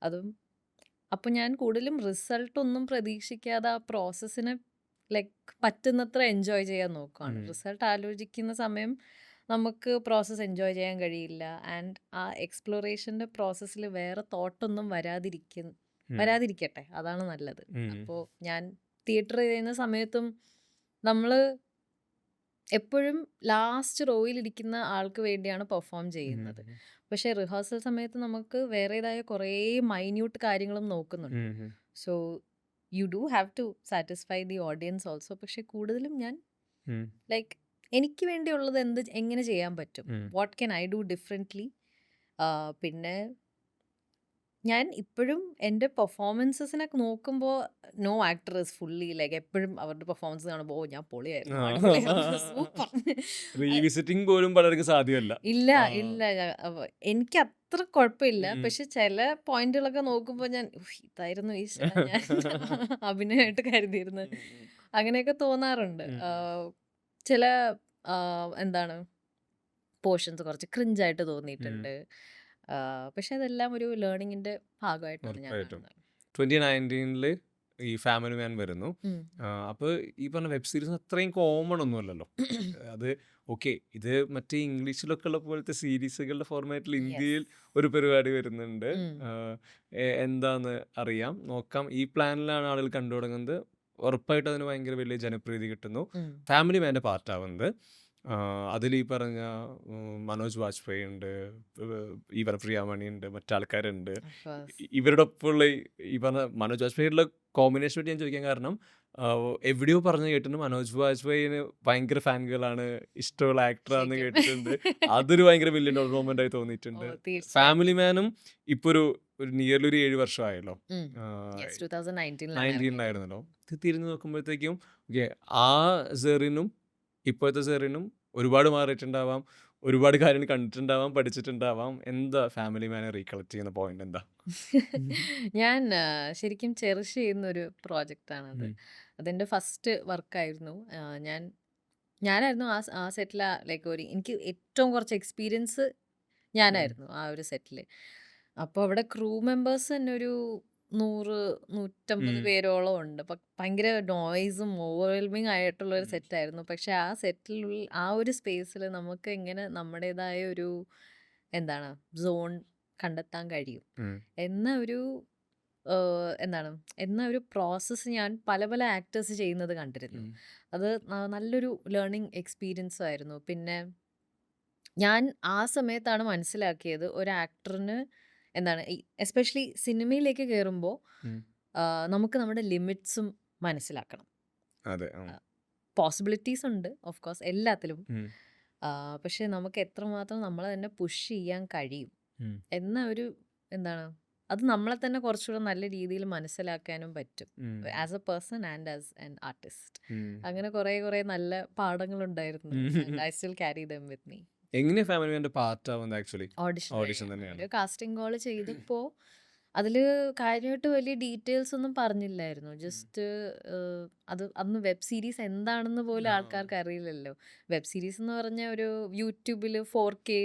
അതും അപ്പം ഞാൻ കൂടുതലും റിസൾട്ട് ഒന്നും പ്രതീക്ഷിക്കാതെ ആ പ്രോസസ്സിനെ ലൈക്ക് പറ്റുന്നത്ര എൻജോയ് ചെയ്യാൻ നോക്കുകയാണ്. റിസൾട്ട് ആലോചിക്കുന്ന സമയം നമുക്ക് പ്രോസസ്സ് എൻജോയ് ചെയ്യാൻ കഴിയില്ല. ആൻഡ് ആ എക്സ്പ്ലോറേഷൻ്റെ പ്രോസസ്സിൽ വേറെ തോട്ടൊന്നും വരാതിരിക്കട്ടെ, അതാണ് നല്ലത്. അപ്പോൾ ഞാൻ തിയേറ്റർ ചെയ്യുന്ന സമയത്തും നമ്മൾ എപ്പോഴും ലാസ്റ്റ് റോയിലിരിക്കുന്ന ആൾക്ക് വേണ്ടിയാണ് പെർഫോം ചെയ്യുന്നത്. പക്ഷേ റിഹേഴ്സൽ സമയത്ത് നമുക്ക് വേറേതായ കുറേ മൈന്യൂട്ട് കാര്യങ്ങളും നോക്കുന്നുണ്ട്. So you do have to satisfy the audience also. പക്ഷെ കൂടുതലും ഞാൻ ലൈക്ക് എനിക്ക് വേണ്ടിയുള്ളത് എങ്ങനെ ചെയ്യാൻ പറ്റും, what can I do differently. പിന്നെ ഞാൻ ഇപ്പോഴും എൻ്റെ പെർഫോമൻസസിനെ നോക്കുമ്പോൾ no actor is fully like എപ്പോഴും അവരുടെ പെർഫോമൻസ് കാണുമ്പോൾ ഞാൻ പൊളിയായിരുന്നു, സൂപ്പർ. റീവിസിറ്റിംഗ് പോലും പലർക്കും സാധ്യമല്ല. ഇല്ല എനിക്ക് അത്ര കുഴപ്പമില്ല. പക്ഷെ ചില പോയിന്റുകളൊക്കെ നോക്കുമ്പോൾ ഞാൻ ഇതായിരുന്നു ഈ ഞാൻ അഭിനയമായിട്ട് കരുതിയിരുന്നത്, അങ്ങനെയൊക്കെ തോന്നാറുണ്ട്. ചില എന്താണ് പോർഷൻസ് കുറച്ച് ക്രിഞ്ചായിട്ട് തോന്നിയിട്ടുണ്ട്. പക്ഷെ അതെല്ലാം ഒരു ലേണിങ്ങിന്റെ ഭാഗമായിട്ടാണ് ഞാൻ കാണുന്നത്. 2019 ഈ ഫാമിലി മാൻ വരുന്നു. അപ്പോൾ ഈ പറഞ്ഞ വെബ് സീരീസ് അത്രയും കോമൺ ഒന്നുമല്ലല്ലോ. അത് ഓക്കെ, ഇത് മറ്റേ ഇംഗ്ലീഷിലൊക്കെ ഉള്ള പോലത്തെ സീരീസുകളുടെ ഫോർമാറ്റിൽ ഇന്ത്യയിൽ ഒരു പരിപാടി വരുന്നുണ്ട്. എന്താന്ന് അറിയാം, നോക്കാം, ഈ പ്ലാനിലാണ് ആളുകൾ കണ്ടു തുടങ്ങുന്നത്. ഉറപ്പായിട്ട് അതിന് ഭയങ്കര വലിയ ജനപ്രീതി കിട്ടുന്നു. ഫാമിലി മാൻ്റെ പാർട്ടാവുന്നത് അതിൽ ഈ പറഞ്ഞ മനോജ് വാജ്പേയി ഉണ്ട്, ഈ പറഞ്ഞ പ്രിയാമണി ഉണ്ട്, മറ്റാൾക്കാരുണ്ട്. ഇവരുടെ ഒപ്പമുള്ള ഈ പറഞ്ഞ മനോജ് വാജ്പേയിയുള്ള കോമ്പിനേഷൻ വേണ്ടി ഞാൻ ചോദിക്കാൻ കാരണം, എവിടെയോ പറഞ്ഞു കേട്ടിട്ടുണ്ട് മനോജ് ബാജ്പേയിന് ഭയങ്കര ഫാൻകളാണ്, ഇഷ്ടമുള്ള ആക്ടറാന്ന് കേട്ടിട്ടുണ്ട്. അതൊരു ഭയങ്കര വലിയ മൊമെന്റ് ആയി തോന്നിയിട്ടുണ്ട്. ഫാമിലി മാനും ഇപ്പൊ ഒരു നിയർലി ഒരു 7 വർഷമായല്ലോ, 19 ഇത് തിരിഞ്ഞു നോക്കുമ്പോഴത്തേക്കും ആ സെറിനും ഇപ്പോഴത്തെ സെറിനും ഒരുപാട് മാറിയിട്ടുണ്ടാവാം, ഒരുപാട് കാര്യങ്ങൾ കണ്ടിട്ടുണ്ടാവാം, പഠിച്ചിട്ടുണ്ടാവാം. എന്താ ഫാമിലി മാനെ റീകളക്ട് ചെയ്യുന്ന പോയിന്റ് എന്താ? ഞാൻ ശരിക്കും ചെറിഷ് ചെയ്യുന്ന ഒരു പ്രോജക്റ്റാണത്. അതെൻ്റെ ഫസ്റ്റ് വർക്കായിരുന്നു. ഞാനായിരുന്നു ആ സെറ്റിൽ, ലൈക്ക് എനിക്ക് ഏറ്റവും കുറച്ച് എക്സ്പീരിയൻസ് ഞാനായിരുന്നു ആ ഒരു സെറ്റിൽ. അപ്പോൾ അവിടെ ക്രൂ മെമ്പേഴ്സ് തന്നെ ഒരു 100-150 പേരോളം ഉണ്ട്. അപ്പം ഭയങ്കര നോയ്സും ഓവർവെൽമിങ് ആയിട്ടുള്ളൊരു സെറ്റായിരുന്നു. പക്ഷെ ആ സെറ്റിലുള്ള ആ ഒരു സ്പേസിൽ നമുക്ക് എങ്ങനെ നമ്മുടേതായ ഒരു എന്താണ് സോൺ കണ്ടെത്താൻ കഴിയും എന്ന ഒരു എന്ന ഒരു പ്രോസസ്സ് ഞാൻ പല പല ആക്ടേഴ്സ് ചെയ്യുന്നത് കണ്ടിരുന്നു. അത് നല്ലൊരു ലേണിംഗ് എക്സ്പീരിയൻസ് ആയിരുന്നു. പിന്നെ ഞാൻ ആ സമയത്താണ് മനസ്സിലാക്കിയത് ഒരു ആക്ടറിന് എന്താണ് എസ്പെഷ്യലി സിനിമയിലേക്ക് കയറുമ്പോൾ നമുക്ക് നമ്മുടെ ലിമിറ്റ്സും മനസ്സിലാക്കണം. അതെ. പോസിബിലിറ്റീസ് ഉണ്ട് ഓഫ് കോഴ്സ് എല്ലാത്തിലും, പക്ഷെ നമുക്ക് എത്രമാത്രം നമ്മളെ തന്നെ പുഷ് ചെയ്യാൻ കഴിയും എന്ന ഒരു എന്താണ് അത് നമ്മളെ തന്നെ കുറച്ചുകൂടെ നല്ല രീതിയിൽ മനസ്സിലാക്കാനും പറ്റും as a person and as an artist. അങ്ങനെ കുറേ നല്ല പാഠങ്ങളുണ്ടായിരുന്നു. I still carry them with me. എങ്ങനെയാ ഫാമിലി മാൻ്റെ പാർട്ട് ആവുന്നത്? ആക്ച്വലി ഓഡിഷൻ ഓഡിഷൻ തന്നെയാണ്. ഒരു കാസ്റ്റിംഗ് കോൾ ചെയ്തപ്പോൾ അതിൽ കാര്യമായിട്ട് വലിയ ഡീറ്റെയിൽസ് ഒന്നും പറഞ്ഞില്ലായിരുന്നു. ജസ്റ്റ് അത് അന്ന് വെബ് സീരീസ് എന്താണെന്ന് പോലും ആൾക്കാർക്ക് അറിയില്ലല്ലോ. വെബ് സീരീസ് എന്ന് പറഞ്ഞാൽ ഒരു യൂട്യൂബിൽ 4K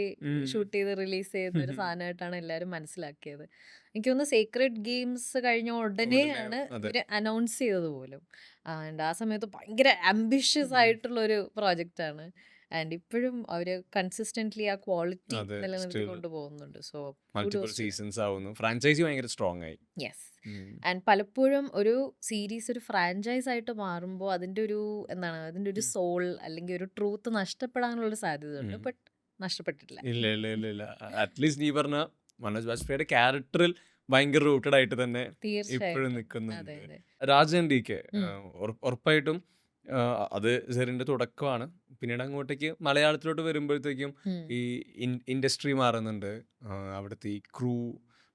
ഷൂട്ട് ചെയ്ത് റിലീസ് ചെയ്യുന്ന ഒരു സാധനമായിട്ടാണ് എല്ലാവരും മനസ്സിലാക്കിയത്. എനിക്ക് തോന്നുന്നു സീക്രട്ട് ഗെയിംസ് കഴിഞ്ഞ ഉടനെയാണ് ഇവർ അനൗൺസ് ചെയ്തത് പോലും. ആൻഡ് ആ സമയത്ത് ഭയങ്കര ആംബിഷ്യസ് ആയിട്ടുള്ളൊരു പ്രോജക്റ്റാണ്. ആൻഡ് ഇപ്പോഴും അവർ കൺസിസ്റ്റന്റ്ലി ആ ക്വാളിറ്റി നിലനിർത്തി കൊണ്ടുപോകുന്നുണ്ട്. സോ മൾട്ടിപ്പിൾ സീസൺസ് ആവുന്നു, ഫ്രാഞ്ചൈസി ഭയങ്കര സ്ട്രോങ് ആയി. യെസ്. ആൻഡ് പലപ്പോഴും ഒരു സീരീസ് ഒരു ഫ്രാഞ്ചൈസ് ആയിട്ട് മാറുമ്പോൾ അതിൻ്റെ ഒരു സോൾ അല്ലെങ്കിൽ ഒരു ട്രൂത്ത് നഷ്ടപ്പെടാനുള്ള സാധ്യതയുണ്ട്. ബട്ട് നഷ്ടപ്പെട്ടിട്ടില്ല. ഇല്ല. അറ്റ്ലീസ്റ്റ് നീ പറഞ്ഞ മനോജ് ബാജ്പേയിയുടെ ക്യാരക്ടറിൽ ഭയങ്കര റൂട്ടഡ് ആയിട്ട് തന്നെ ഇപ്പോഴും നിൽക്കുന്നുണ്ട്. രാജൻ DK ഉറപ്പായിട്ടും അത് സെറിന്റെ തുടക്കമാണ്. പിന്നീട് അങ്ങോട്ടേക്ക് മലയാളത്തിലോട്ട് വരുമ്പോഴത്തേക്കും ഈ ഇൻഡസ്ട്രി മാറുന്നുണ്ട്, അവിടുത്തെ ഈ ക്രൂ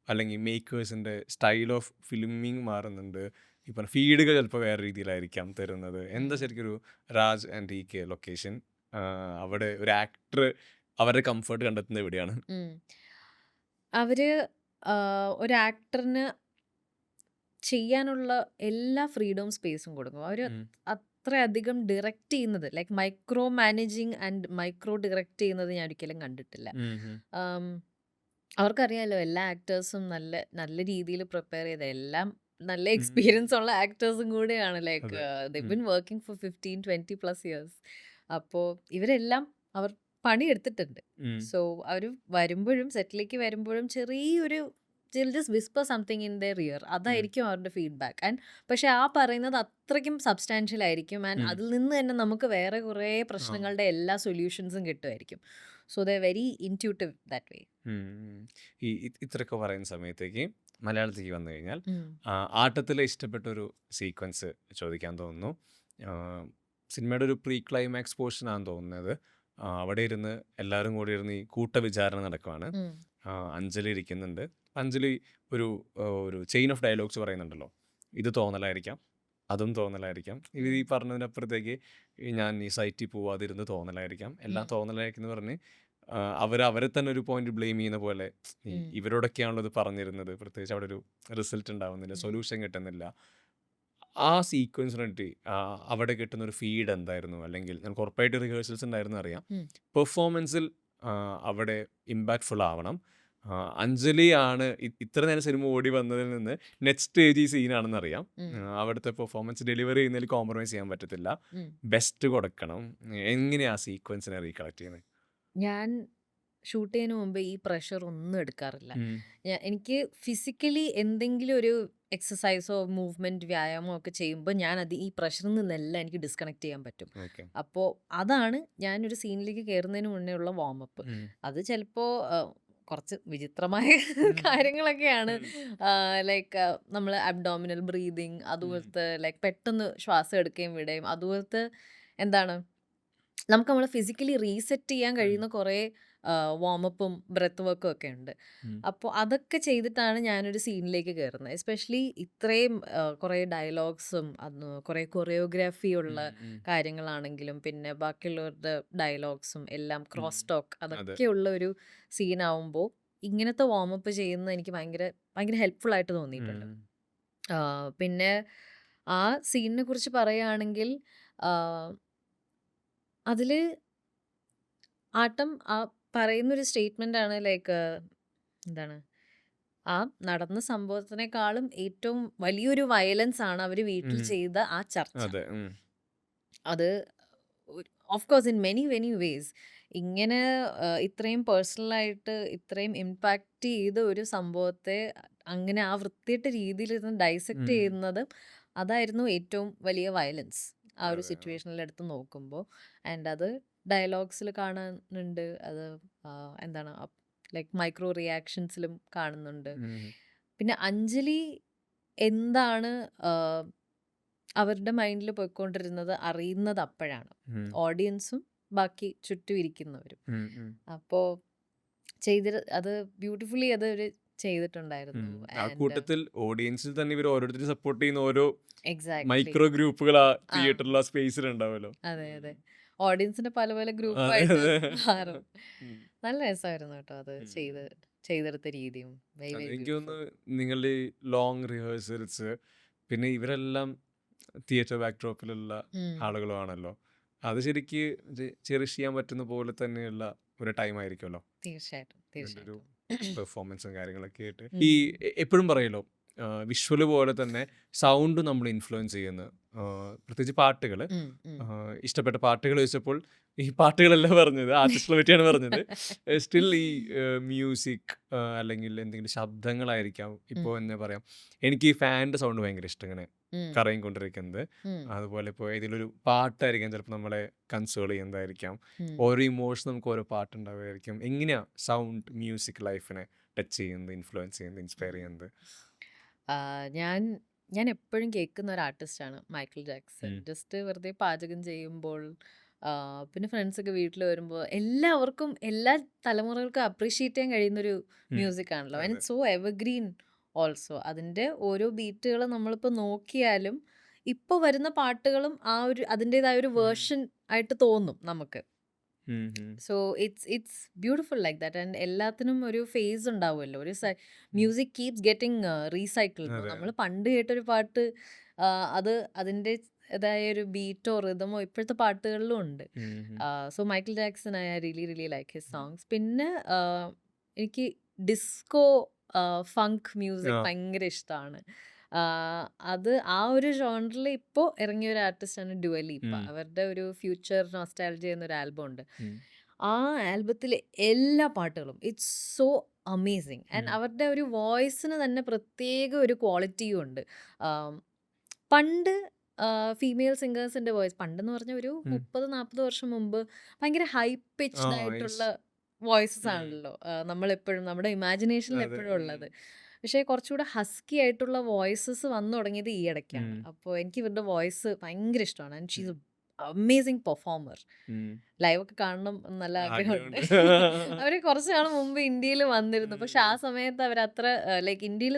അല്ലെങ്കിൽ മേക്കേഴ്സിന്റെ സ്റ്റൈൽ ഓഫ് ഫിലിമിങ് മാറുന്നുണ്ട്. ഇപ്പം ഫീഡുകൾ ചിലപ്പോൾ വേറെ രീതിയിലായിരിക്കാം തരുന്നത്. എന്താ ശരിക്കും ഒരു രാജ് ആൻഡ് DK ലൊക്കേഷൻ? അവിടെ ഒരു ആക്ടർ അവരുടെ കംഫർട്ട് കണ്ടെത്തുന്നത് എവിടെയാണ്? അവര് ഒരു ആക്ടറിന് ചെയ്യാനുള്ള എല്ലാ ഫ്രീഡവും സ്പേസും കൊടുക്കും. അവർ അത്രയധികം ഡയറക്റ്റ് ചെയ്യുന്നത്, like micro managing and micro direct ചെയ്യുന്നത് ഞാൻ ഒരിക്കലും കണ്ടിട്ടില്ല. അവർക്കറിയാലോ എല്ലാ ആക്ടേഴ്സും നല്ല നല്ല രീതിയിൽ പ്രിപ്പയർ ചെയ്ത എല്ലാം നല്ല എക്സ്പീരിയൻസ് ഉള്ള ആക്ടേഴ്സും കൂടെയാണ്. Like they've been working for 15-20+ years. അപ്പോൾ ഇവരെല്ലാം അവർ പണിയെടുത്തിട്ടുണ്ട്. സോ അവർ വരുമ്പോഴും സെറ്റിലേക്ക് വരുമ്പോഴും ചെറിയൊരു just Whisper something in there year, അതായിരിക്കും അവരുടെ ഫീഡ്ബാക്ക്. ആൻഡ് പക്ഷെ ആ പറയുന്നത് അത്രയ്ക്കും സബ്സ്റ്റാൻഷ്യൽ ആയിരിക്കും. ആൻഡ് അതിൽ നിന്ന് തന്നെ നമുക്ക് വേറെ കുറേ പ്രശ്നങ്ങളുടെ എല്ലാ സൊല്യൂഷൻസും കിട്ടുമായിരിക്കും. So the very intuitive that way. ഈ ഇത്രയൊക്കെ പറയുന്ന സമയത്തേക്ക് മലയാളത്തിലേക്ക് വന്നു കഴിഞ്ഞാൽ ആട്ടത്തിലെ ഇഷ്ടപ്പെട്ട ഒരു സീക്വൻസ് ചോദിക്കാൻ തോന്നുന്നു. സിനിമയുടെ ഒരു പ്രീ ക്ലൈമാക്സ് പോർഷൻ ആണെന്ന് തോന്നുന്നത്. അവിടെ ഇരുന്ന് എല്ലാവരും കൂടി ഇരുന്ന് ഈ കൂട്ടവിചാരണ നടക്കുവാണ്. അഞ്ജലി ഇരിക്കുന്നുണ്ട്. അഞ്ജലി ഒരു ചെയിൻ ഓഫ് ഡയലോഗ്സ് പറയുന്നുണ്ടല്ലോ. ഇത് തോന്നലായിരിക്കാം, അതും തോന്നലായിരിക്കാം, ഇത് ഈ പറഞ്ഞതിനപ്പുറത്തേക്ക് ഞാൻ ഈ സൈറ്റിൽ പോവാതിരുന്ന് തോന്നലായിരിക്കാം, എല്ലാം തോന്നലായിരിക്കും പറഞ്ഞ് അവരെ തന്നെ ഒരു പോയിന്റ് ബ്ലെയിം ചെയ്യുന്ന പോലെ ഇവരോടൊക്കെയാണല്ലോ ഇത് പറഞ്ഞിരുന്നത്, പ്രത്യേകിച്ച് അവിടെ ഒരു റിസൾട്ട് ഉണ്ടാവുന്നില്ല, സൊല്യൂഷൻ കിട്ടുന്നില്ല. ആ സീക്വൻസിന് വേണ്ടി അവിടെ കിട്ടുന്ന ഒരു ഫീഡ് എന്തായിരുന്നു? അല്ലെങ്കിൽ നമുക്ക് ഉറപ്പായിട്ട് റിഹേഴ്സൽസ് ഉണ്ടായിരുന്നു അറിയാം. പെർഫോമൻസിൽ അവിടെ ഇമ്പാക്ട്ഫുൾ ആവണം. അഞ്ജലിയാണ് ഇത്ര നേരം സിനിമ ഓടി വന്നതിൽ നിന്ന് നെക്സ്റ്റ് സ്റ്റേജ് ഈ സീനാണെന്ന് അറിയാം. അവിടുത്തെ പെർഫോമൻസ് ഡെലിവറി ചെയ്യുന്നതിൽ കോംപ്രമൈസ് ചെയ്യാൻ പറ്റത്തില്ല, ബെസ്റ്റ് കൊടുക്കണം. എങ്ങനെയാ ആ സീക്വൻസിനെ റീകളക്ട് ചെയ്യുന്നത്? ഞാൻ ഷൂട്ട് ചെയ്യുന്നതിന് മുമ്പ് ഈ പ്രഷർ ഒന്നും എടുക്കാറില്ല. എനിക്ക് ഫിസിക്കലി എന്തെങ്കിലും ഒരു എക്സസൈസോ മൂവ്മെന്റ് വ്യായാമോ ഒക്കെ ചെയ്യുമ്പോൾ ഈ പ്രഷറിൽ നിന്നെല്ലാം എനിക്ക് ഡിസ്കണക്ട് ചെയ്യാൻ പറ്റും. അപ്പോൾ അതാണ് ഞാനൊരു സീനിലേക്ക് കയറുന്നതിന് മുന്നേ ഉള്ള വാമപ്പ്. അത് ചിലപ്പോൾ കുറച്ച് വിചിത്രമായ കാര്യങ്ങളൊക്കെയാണ്. ലൈക്ക് നമ്മൾ അബ്ഡോമിനൽ ബ്രീതിങ്, അതുപോലത്തെ ലൈക്ക് പെട്ടെന്ന് ശ്വാസം എടുക്കുകയും വിടുകയും, അതുപോലത്തെ എന്താണ് നമുക്ക് നമ്മളെ ഫിസിക്കലി റീസെറ്റ് ചെയ്യാൻ കഴിയുന്ന കുറേ വാമപ്പും ബ്രെത്ത് വർക്കും ഒക്കെ ഉണ്ട്. അപ്പോൾ അതൊക്കെ ചെയ്തിട്ടാണ് ഞാനൊരു സീനിലേക്ക് കയറുന്നത്. എസ്പെഷ്യലി ഇത്രയും കുറേ ഡയലോഗ്സും കുറേ കൊറിയോഗ്രാഫി ഉള്ള കാര്യങ്ങളാണെങ്കിലും പിന്നെ ബാക്കിയുള്ളവരുടെ ഡയലോഗ്സും എല്ലാം ക്രോസ് ടോക്ക് അതൊക്കെ ഉള്ള ഒരു സീനാവുമ്പോൾ ഇങ്ങനത്തെ വാമപ്പ് ചെയ്യുന്നത് എനിക്ക് ഭയങ്കര ഭയങ്കര ഹെൽപ്ഫുൾ ആയിട്ട് തോന്നിയിട്ടുണ്ട്. പിന്നെ ആ സീനിനെ കുറിച്ച് പറയുകയാണെങ്കിൽ അതിൽ ആട്ടം പറയുന്നൊരു സ്റ്റേറ്റ്മെൻ്റ് ആണ് ലൈക്ക് എന്താണ് ആ നടന്ന സംഭവത്തിനേക്കാളും ഏറ്റവും വലിയൊരു വയലൻസ് ആണ് അവർ വീട്ടിൽ ചെയ്ത ആ ചർച്ച. അത് of course in many vase ഇങ്ങനെ ഇത്രയും പേഴ്സണലായിട്ട് ഇത്രയും ഇമ്പാക്റ്റ് ചെയ്ത ഒരു സംഭവത്തെ അങ്ങനെ ആ വൃത്തിയിട്ട രീതിയിൽ ഇരുന്ന് ഡൈസെക്റ്റ് ചെയ്യുന്നത് അതായിരുന്നു ഏറ്റവും വലിയ വയലൻസ് ആ ഒരു സിറ്റുവേഷനിൽ എടുത്ത് നോക്കുമ്പോൾ. ആൻഡ് അത് ഡയലോഗ്സിൽ കാണുന്നുണ്ട്, അത് എന്താണ് ലൈക്ക് മൈക്രോ റിയാക്ഷൻസിലും കാണുന്നുണ്ട്. പിന്നെ അഞ്ജലി എന്താണ് അവരുടെ മൈൻഡിൽ പോയിക്കൊണ്ടിരുന്നത് അറിയുന്നത് അപ്പോഴാണ്, ഓഡിയൻസും ബാക്കി ചുറ്റും ഇരിക്കുന്നവരും. അപ്പോൾ അത് ബ്യൂട്ടിഫുള്ളി അത് ഒരു ചെയ്തിട്ടുണ്ടായിരുന്നു. കൂട്ടത്തിൽ ഓഡിയൻസിൽ തന്നെ ഇവർ ഓരോരുത്തരും സപ്പോർട്ട് ചെയ്യുന്ന ഓരോ എക്സാക്ട്ലി മൈക്രോ ഗ്രൂപ്പുകൾ ആ തിയേറ്ററിൽ ആ സ്പേസിൽ ഉണ്ടാവുമല്ലോ. അതെ അതെ ഓഡിയൻസിന്റെ പല പല ഗ്രൂപ്പായിട്ട് മാറും. നല്ല രസമായിരുന്നു കേട്ടോ അത് ചെയ്തെടുത്ത രീതിയും. എനിക്ക് തോന്നുന്നു നിങ്ങളുടെ ലോങ് റിഹേഴ്സൽസ് പിന്നെ ഇവരെല്ലാം തിയേറ്റർ ബാക്ക്ഡ്രോപ്പിലുള്ള ആളുകളുമാണല്ലോ, അത് ശരിക്ക് ചെറിഷ് ചെയ്യാൻ പറ്റുന്ന പോലെ തന്നെയുള്ള ഒരു ടൈം ആയിരിക്കുമല്ലോ. തീർച്ചയായിട്ടും തീർച്ചയായിട്ടും പെർഫോമൻസും കാര്യങ്ങളൊക്കെ ആയിട്ട്. ഈ എപ്പോഴും പറയല്ലോ വിഷ്വല് പോലെ തന്നെ സൗണ്ട് നമ്മൾ ഇൻഫ്ലുവൻസ് ചെയ്യുന്ന പ്രത്യേകിച്ച് പാട്ടുകൾ. ഇഷ്ടപ്പെട്ട പാട്ടുകൾ ചോദിച്ചപ്പോൾ ഈ പാട്ടുകളല്ല പറഞ്ഞത്, ആർട്ടിസ്റ്റിനെ പറ്റിയാണ് പറഞ്ഞത്. സ്റ്റിൽ ഈ മ്യൂസിക് അല്ലെങ്കിൽ എന്തെങ്കിലും ശബ്ദങ്ങളായിരിക്കാം. ഇപ്പോൾ എന്താ പറയാം, എനിക്ക് ഈ ഫാൻ്റെ സൗണ്ട് ഭയങ്കര ഇഷ്ടം, ഇങ്ങനെ കറയും കൊണ്ടിരിക്കുന്നത്. അതുപോലെ ഇപ്പോൾ ഏതെങ്കിലും ഒരു പാട്ടായിരിക്കാം ചിലപ്പോൾ നമ്മളെ കൺസോൾ ചെയ്യുന്നതായിരിക്കാം. ഓരോ ഇമോഷൻ നമുക്ക് ഓരോ പാട്ടുണ്ടാവുമായിരിക്കും. എങ്ങനെയാണ് സൗണ്ട് മ്യൂസിക് ലൈഫിനെ ടച്ച് ചെയ്യുന്നത്, ഇൻഫ്ലുവൻസ് ചെയ്യുന്നത്, ഇൻസ്പയർ ചെയ്യുന്നത്? ഞാൻ എപ്പോഴും കേൾക്കുന്ന ഒരു ആർട്ടിസ്റ്റാണ് മൈക്കിൾ ജാക്സൺ. ജസ്റ്റ് വെറുതെ പാചകം ചെയ്യുമ്പോൾ പിന്നെ ഫ്രണ്ട്സൊക്കെ വീട്ടിൽ വരുമ്പോൾ എല്ലാവർക്കും എല്ലാ തലമുറകൾക്കും അപ്രീഷിയേറ്റ് ചെയ്യാൻ കഴിയുന്നൊരു മ്യൂസിക് ആണല്ലോ. And so evergreen also. അതിൻ്റെ ഓരോ ബീറ്റുകൾ നമ്മളിപ്പോൾ നോക്കിയാലും ഇപ്പോൾ വരുന്ന പാട്ടുകളും ആ ഒരു അതിൻ്റെതായ ഒരു വേർഷൻ ആയിട്ട് തോന്നും നമുക്ക്. So it's beautiful like that. And എല്ലാത്തിനും ഒരു ഫേസ് ഉണ്ടാവുമല്ലോ, ഒരു മ്യൂസിക് കീപ്സ് ഗെറ്റിംഗ് റീസൈക്കിൾ. നമ്മൾ പണ്ട് കേട്ടൊരു പാട്ട് അത് അതിൻ്റെതായ ഒരു ബീറ്റോ റിതമോ ഇപ്പോഴത്തെ പാട്ടുകളിലും ഉണ്ട്. So Michael Jackson I really like his songs. പിന്നെ എനിക്ക് ഡിസ്കോ ഫങ്ക് മ്യൂസിക് ഭയങ്കര ഇഷ്ടമാണ്. അത് ആ ഒരു ജോണറിൽ ഇപ്പോൾ ഇറങ്ങിയ ഒരു ആർട്ടിസ്റ്റാണ് ഡുവ ലീപ്പ. അവരുടെ ഒരു ഫ്യൂച്ചർ നോസ്റ്റാൾജിയ എന്നൊരു ആൽബം ഉണ്ട്. ആ ആൽബത്തിലെ എല്ലാ പാട്ടുകളും ഇറ്റ്സ് സോ അമേസിങ്. ആൻഡ് അവരുടെ ഒരു വോയിസിന് തന്നെ പ്രത്യേക ഒരു ക്വാളിറ്റിയും ഉണ്ട്. പണ്ട് ഫീമെയിൽ സിംഗേഴ്സിൻ്റെ വോയിസ്, പണ്ടെന്ന് പറഞ്ഞാൽ ഒരു 30-40 വർഷം മുമ്പ് ഭയങ്കര ഹൈ പിച്ച്ഡ് ആയിട്ടുള്ള വോയിസസ് ആണല്ലോ നമ്മളെപ്പോഴും നമ്മുടെ ഇമാജിനേഷനിൽ എപ്പോഴും ഉള്ളത്. പക്ഷേ കുറച്ചുകൂടെ ഹസ്കി ആയിട്ടുള്ള വോയിസസ് വന്നു തുടങ്ങിയത് ഈ ഇടയ്ക്കാണ്. അപ്പോൾ എനിക്ക് ഇവരുടെ വോയിസ് ഭയങ്കര ഇഷ്ടമാണ്. And she's amazing performer. ലൈവൊക്കെ കാണണം എന്ന് നല്ല ആഗ്രഹമുണ്ട്. അവർ കുറച്ച് നാൾ മുമ്പ് ഇന്ത്യയിൽ വന്നിരുന്നു, പക്ഷെ ആ സമയത്ത് അവരത്ര ലൈക്ക് ഇന്ത്യയിൽ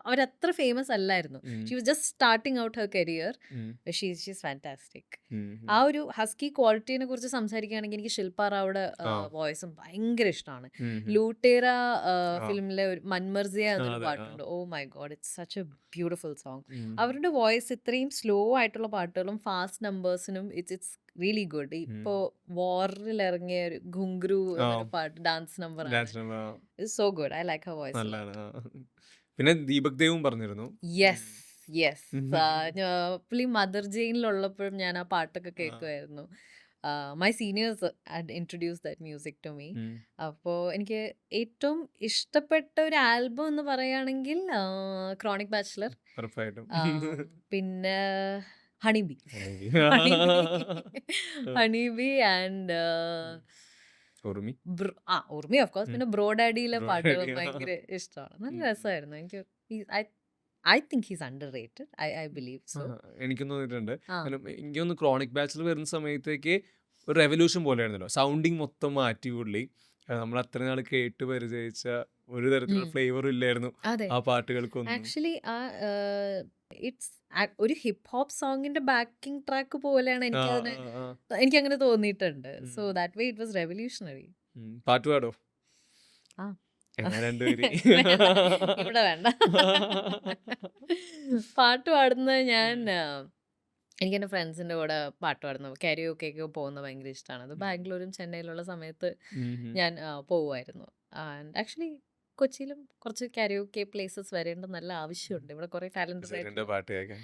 അവരത്ര ഫേമസ് അല്ലായിരുന്നു. She was just starting out her career. She's fantastic. ആ ഒരു ഹസ്കി ക്വാളിറ്റിനെ കുറിച്ച് സംസാരിക്കുകയാണെങ്കിൽ എനിക്ക് ശില്പ റാവുടെ വോയിസും ഭയങ്കര ഇഷ്ടമാണ്. ലൂട്ടേറ ഫിലിമിലെ ഒരു മൻമർസിയ എന്നൊരു പാട്ടുണ്ട്. Oh my god, it's such a beautiful song. അവരുടെ വോയിസ് ഇത്രയും സ്ലോ ആയിട്ടുള്ള പാട്ടുകളും ഫാസ്റ്റ് നമ്പേഴ്സിനും ഇറ്റ്സ് റിയലി ഗുഡ്. ഇപ്പോ വാറിൽ ഇറങ്ങിയ ഒരു ഘുങ്ക്രു പാട്ട് dance number it's so good. I like her voice. പിന്നെ ദീപക് ദേവും പറഞ്ഞിരുന്നു. യെസ് പുള്ളി മദർ ജെയിനിലുള്ളപ്പോഴും ഞാൻ ആ പാട്ടൊക്കെ കേൾക്കുമായിരുന്നു. My seniors had introduce that music to me. അപ്പോൾ എനിക്ക് ഏറ്റവും ഇഷ്ടപ്പെട്ട ഒരു ആൽബം എന്ന് പറയുകയാണെങ്കിൽ ക്രോണിക് ബാച്ചിലർ, പിന്നെ Honey Bee and Urumi Urmi of course. പിന്നെ ബ്രോ ഡാഡിയിലെ Bro പാട്ടുകൾ Daddy, ആ. ഭയങ്കര ഇഷ്ടമാണ്. നല്ല ഉം. രസമായിരുന്നു. എനിക്ക് I think he's under rated. I believe so. എനിക്കും തോന്നിയിട്ടുണ്ട്. ആ കാരണം എനിക്കൊന്ന് ക്രോണിക് ബാച്ചിൽ വരുന്ന സമയത്തേക്ക് ഒരു റെവല്യൂഷൻ പോലെയായിരുന്നല്ലോ. സൗണ്ടിങ് മൊത്തം മാറ്റി പുള്ളി. നമ്മൾ അത്ര നാൾ കേട്ട് പരിചയിച്ച ഒരു തരത്തിലുള്ള ഉം. ഫ്ലേവറും ഇല്ലായിരുന്നു അതെ. ആ പാട്ടുകൾക്കൊന്നും. ആക്ച്വലി ഇറ്റ്സ് ഒരു ഹിപ്പ് ഹോപ്പ് സോങ്ങിന്റെ ബാക്കിംഗ് ട്രാക്ക് പോലെയാണ് ആ, എനിക്കതിനെ ആ, ആ. എനിക്കങ്ങനെ തോന്നിയിട്ടുണ്ട്. സോ ഉം. That way it was revolutionary. പാട്ട് പാടോ? ആ എന്നാ രണ്ടുപേര് ഇവിടെ വേണ്ട. പാട്ട് പാടുന്നത് ഞാൻ എനിക്ക് എൻ്റെ ഫ്രണ്ട്സിൻ്റെ കൂടെ പാട്ട് പാടുന്നത് കരോക്കെയൊക്കെ പോകുന്നത് ഭയങ്കര ഇഷ്ടമാണ്. അത് ബാംഗ്ലൂരും ചെന്നൈയിലുള്ള സമയത്ത് ഞാൻ പോവുമായിരുന്നു. ആൻഡ് ആക്ച്വലി കൊച്ചിയിലും കുറച്ച് കരോക്കെ പ്ലേസസ് വരേണ്ട നല്ല ആവശ്യമുണ്ട്. ഇവിടെ കുറേ ടാലൻറ്റഡ് എന്റെ ആയിട്ടുള്ള പാട്ട് കേൾക്കാൻ.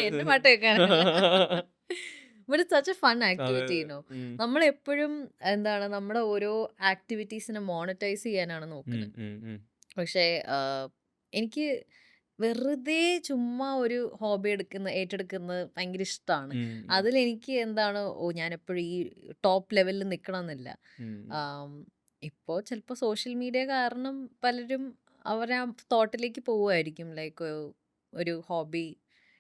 എൻ്റെ പാട്ട് കേൾക്കാനല്ല. But it's such a fun അതെ ആക്ടിവിറ്റി അതെ. നമ്മളെപ്പോഴും എന്താണ് നമ്മുടെ ഓരോ ആക്ടിവിറ്റീസിനെ മോണിറ്റൈസ് ചെയ്യാനാണ് നോക്കുന്നത്. പക്ഷേ എനിക്ക് വെറുതെ ചുമ്മാ ഒരു ഹോബി ഏറ്റെടുക്കുന്നത് ഭയങ്കര ഇഷ്ടമാണ്. അതിലെനിക്ക് എന്താണ് ഞാൻ എപ്പോഴും ഈ ടോപ്പ് ലെവലിൽ നിൽക്കണം എന്നില്ല. ഇപ്പോൾ ചിലപ്പോൾ സോഷ്യൽ മീഡിയ കാരണം പലരും അവരാ തോട്ടിലേക്ക് പോവുമായിരിക്കും. ലൈക്ക് ഒരു ഹോബി